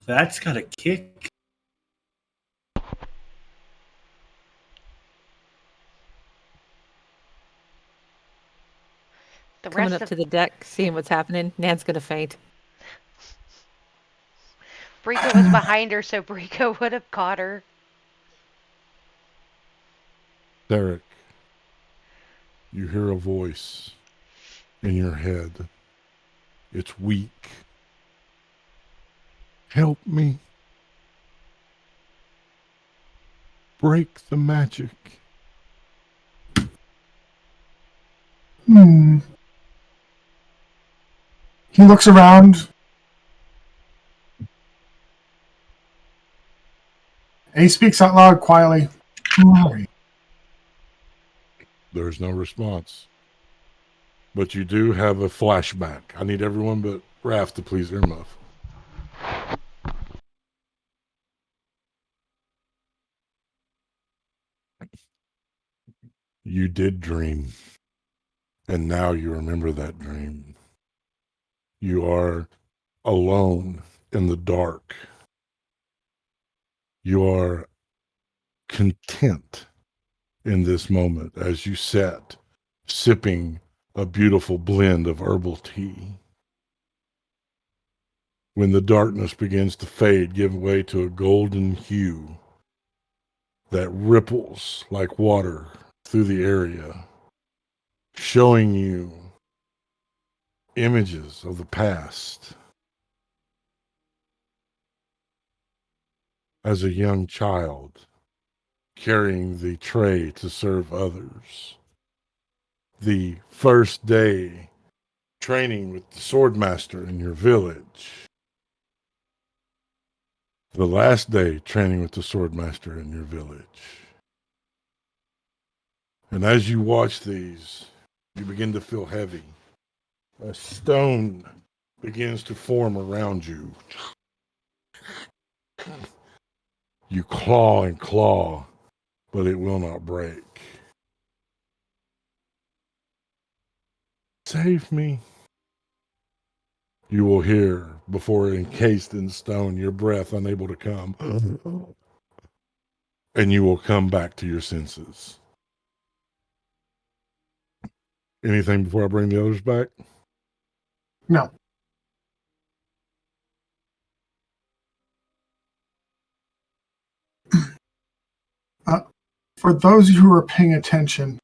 That's got a kick. The Coming rest up of to the deck, seeing what's happening, Nan's gonna faint. Brika was behind her, so Brika would have caught her. Derek, you hear a voice in your head. It's weak. Help me. Break the magic. He looks around. And he speaks out loud quietly. Who are you? There's no response. but you do have a flashback. I need everyone but Raph to please earmuff. You did dream, and now you remember that dream. You are alone in the dark. You are content in this moment as you sat sipping a beautiful blend of herbal tea. When the darkness begins to fade, give way to a golden hue that ripples like water through the area, showing you images of the past as a young child carrying the tray to serve others. The first day training with the swordmaster in your village. The last day training with the swordmaster in your village. And as you watch these, you begin to feel heavy. A stone begins to form around you. You claw and claw, but it will not break. Save me. You will hear, before encased in stone, your breath unable to come. And you will come back to your senses. Anything before I bring the others back? No. For those of you who are paying attention,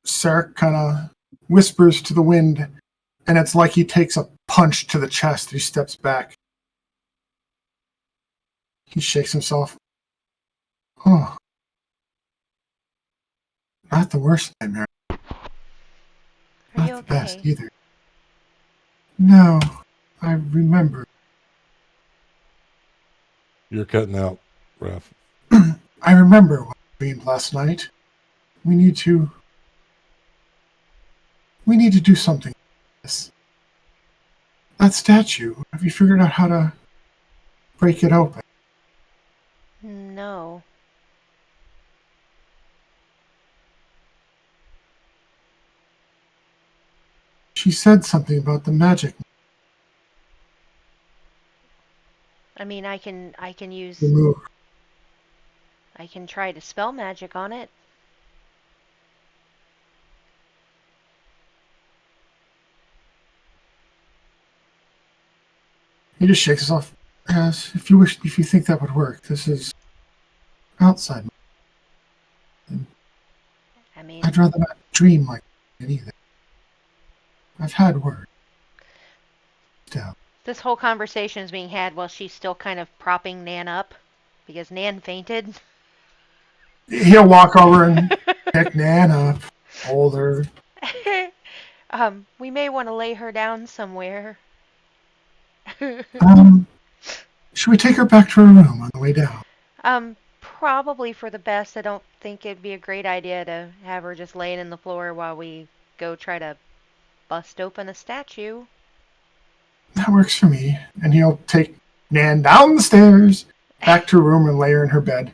Sarek kind of whispers to the wind, and it's like he takes a punch to the chest. He steps back. He shakes himself. Oh. Not the worst nightmare. Are Not you the okay? best either. No, I remember. You're cutting out, Raph. I remember what I dreamed last night. We need to do something with this. That statue, have you figured out how to break it open? No. She said something about the magic I mean, I can use. remove. I can try to spell magic on it. He just shakes us off. Yes, if you think that would work. This is outside. I mean, I'd rather not dream like that either. I've had word. Still. this whole conversation is being had while she's still kind of propping Nan up because Nan fainted. He'll walk over and pick Nan up, hold her. We may want to lay her down somewhere. Should we take her back to her room on the way down? Probably for the best. I don't think it'd be a great idea to have her just laying in the floor while we go try to bust open a statue. That works for me. And he'll take Nan down the stairs, back to her room, and lay her in her bed.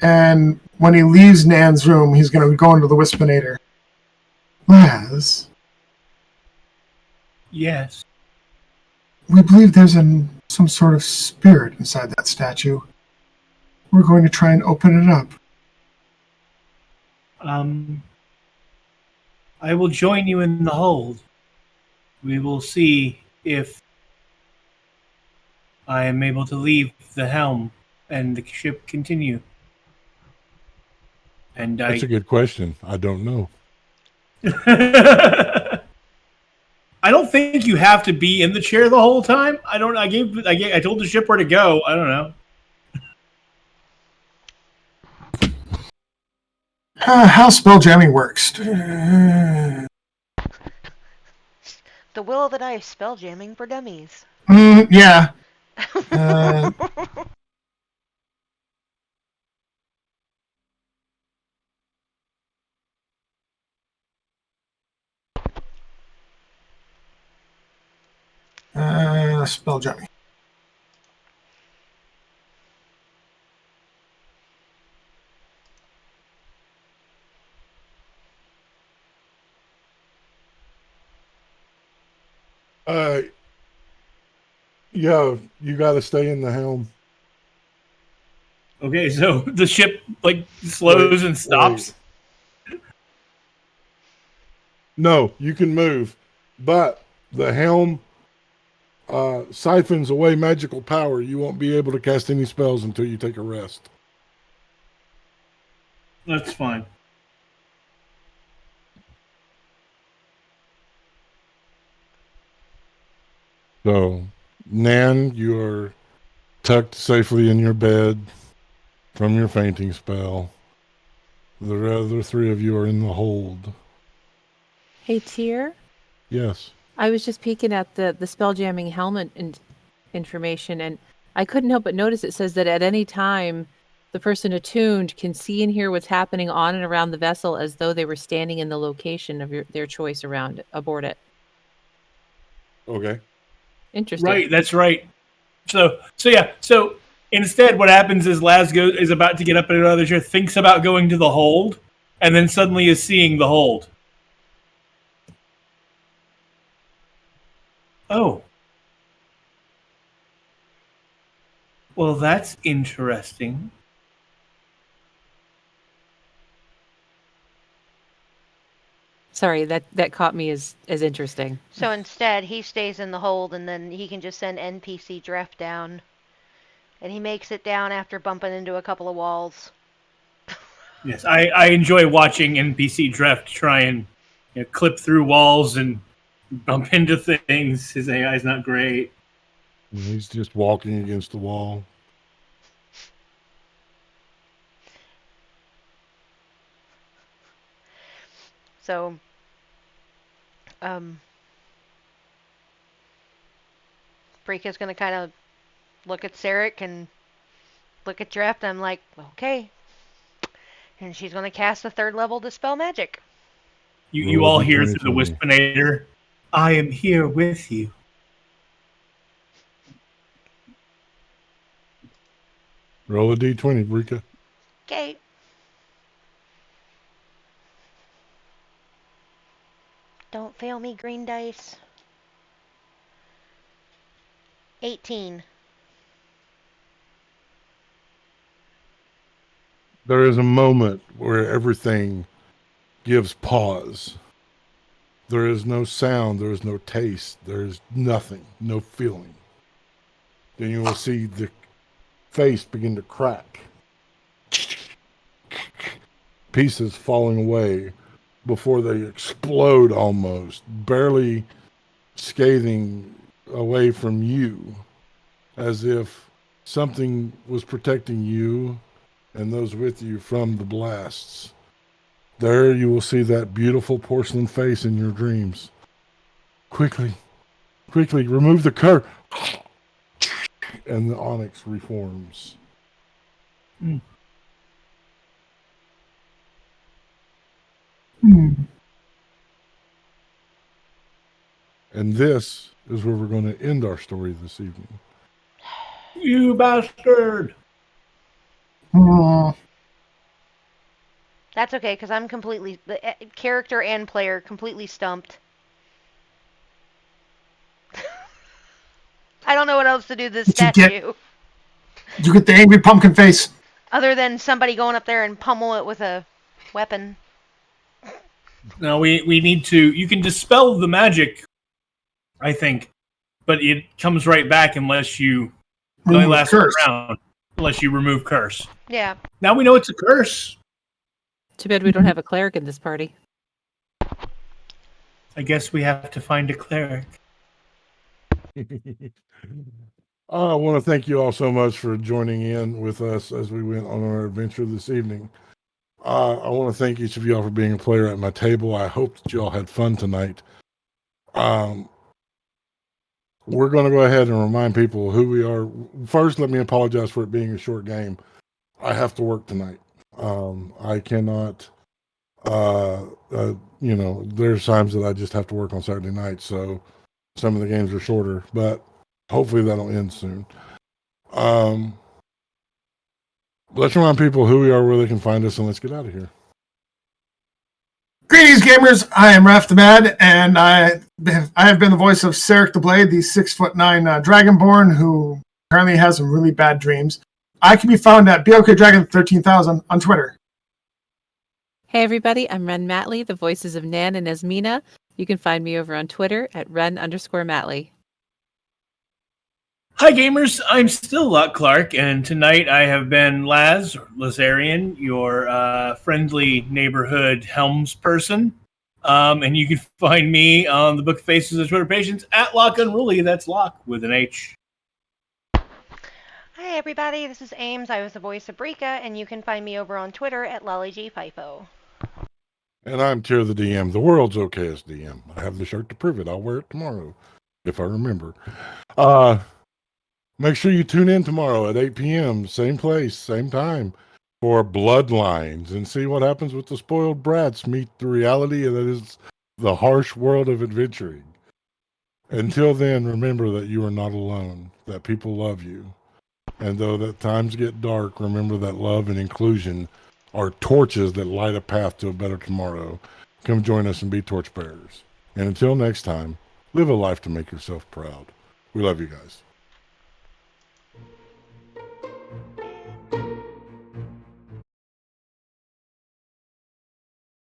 And when he leaves Nan's room, he's going to go into the Wispinator. Laz, Yes. we believe there's some sort of spirit inside that statue. We're going to try and open it up. I will join you in the hold. We will see if I am able to leave the helm and the ship continue. And That's a good question. I don't know. I don't think you have to be in the chair the whole time. I told the ship where to go. I don't know. How spell jamming works. The Will of the Dice spell jamming for dummies. Yeah. spell jamming. Yeah, you got to stay in the helm. Okay, so the ship like slows and stops. No, you can move, but the helm siphons away magical power. You won't be able to cast any spells until you take a rest. That's fine. So, Nan, you are tucked safely in your bed from your fainting spell. The other three of you are in the hold. Hey, Tyr. Yes. I was just peeking at the spell jamming helmet information, and I couldn't help but notice it says that at any time, the person attuned can see and hear what's happening on and around the vessel as though they were standing in the location of their choice aboard it. Okay. Interesting. Right, that's right. So instead, what happens is Lasgo is about to get up in another chair, thinks about going to the hold, and then suddenly is seeing the hold. Oh. Well, that's interesting. Sorry, that caught me as interesting. So instead, he stays in the hold, and then he can just send NPC Dreft down. And he makes it down after bumping into a couple of walls. Yes, I enjoy watching NPC Dreft try and clip through walls and bump into things. His AI is not great. He's just walking against the wall. So, Freaka's gonna kind of look at Sarek and look at Dreft. I'm like, okay. And she's gonna cast a 3rd level Dispel Magic. You all hear through the Wispinator, I am here with you. Roll a d20, Brika. Okay. Don't fail me, green dice. 18. There is a moment where everything gives pause. There is no sound, there is no taste, there is nothing, no feeling. Then you will see the face begin to crack. Pieces falling away before they explode almost, barely scathing away from you, as if something was protecting you and those with you from the blasts. There you will see that beautiful porcelain face in your dreams. Quickly, remove the curse. And the onyx reforms. Hmm. And this is where we're going to end our story this evening. You bastard! That's okay, because I'm completely, the character and player, completely stumped. I don't know what else to do to this statue. You get the angry pumpkin face. Other than somebody going up there and pummel it with a weapon. Now we need to. You can dispel the magic, I think, but it comes right back unless you only lasts around unless you remove curse. Yeah. Now we know it's a curse. Too bad we don't have a cleric in this party. I guess we have to find a cleric. I want to thank you all so much for joining in with us as we went on our adventure this evening. I want to thank each of you all for being a player at my table. I hope that you all had fun tonight. We're going to go ahead and remind people who we are. First, let me apologize for it being a short game. I have to work tonight. I cannot, there's times that I just have to work on Saturday night, so some of the games are shorter, but hopefully that'll end soon. Let's remind people who we are, where they can find us, and let's get out of here. Greetings, gamers. I am Raph the Mad, and I have been the voice of Sarek the Blade, the 6'9" Dragonborn who apparently has some really bad dreams. I can be found at BLKDragon13000 on Twitter. Hey everybody, I'm Ren Matley, the voices of Nan and Esmina. You can find me over on Twitter at Ren_Matley. Hi, gamers. I'm still Clark, and tonight I have been Lazarian, your friendly neighborhood Helms person. And you can find me on the Book Faces of Twitter Patients at Lock Unruly. That's Lock with an H. Hi, everybody. This is Ames. I was the voice of Brika, and you can find me over on Twitter at LollyGFIFO. And I'm Tier the DM, the world's okayest DM. I have the shirt to prove it. I'll wear it tomorrow, if I remember. Make sure you tune in tomorrow at 8 p.m., same place, same time, for Bloodlines, and see what happens with the spoiled brats meet the reality that is the harsh world of adventuring. Until then, remember that you are not alone, that people love you. And though that times get dark, remember that love and inclusion are torches that light a path to a better tomorrow. Come join us and be torchbearers. And until next time, live a life to make yourself proud. We love you guys.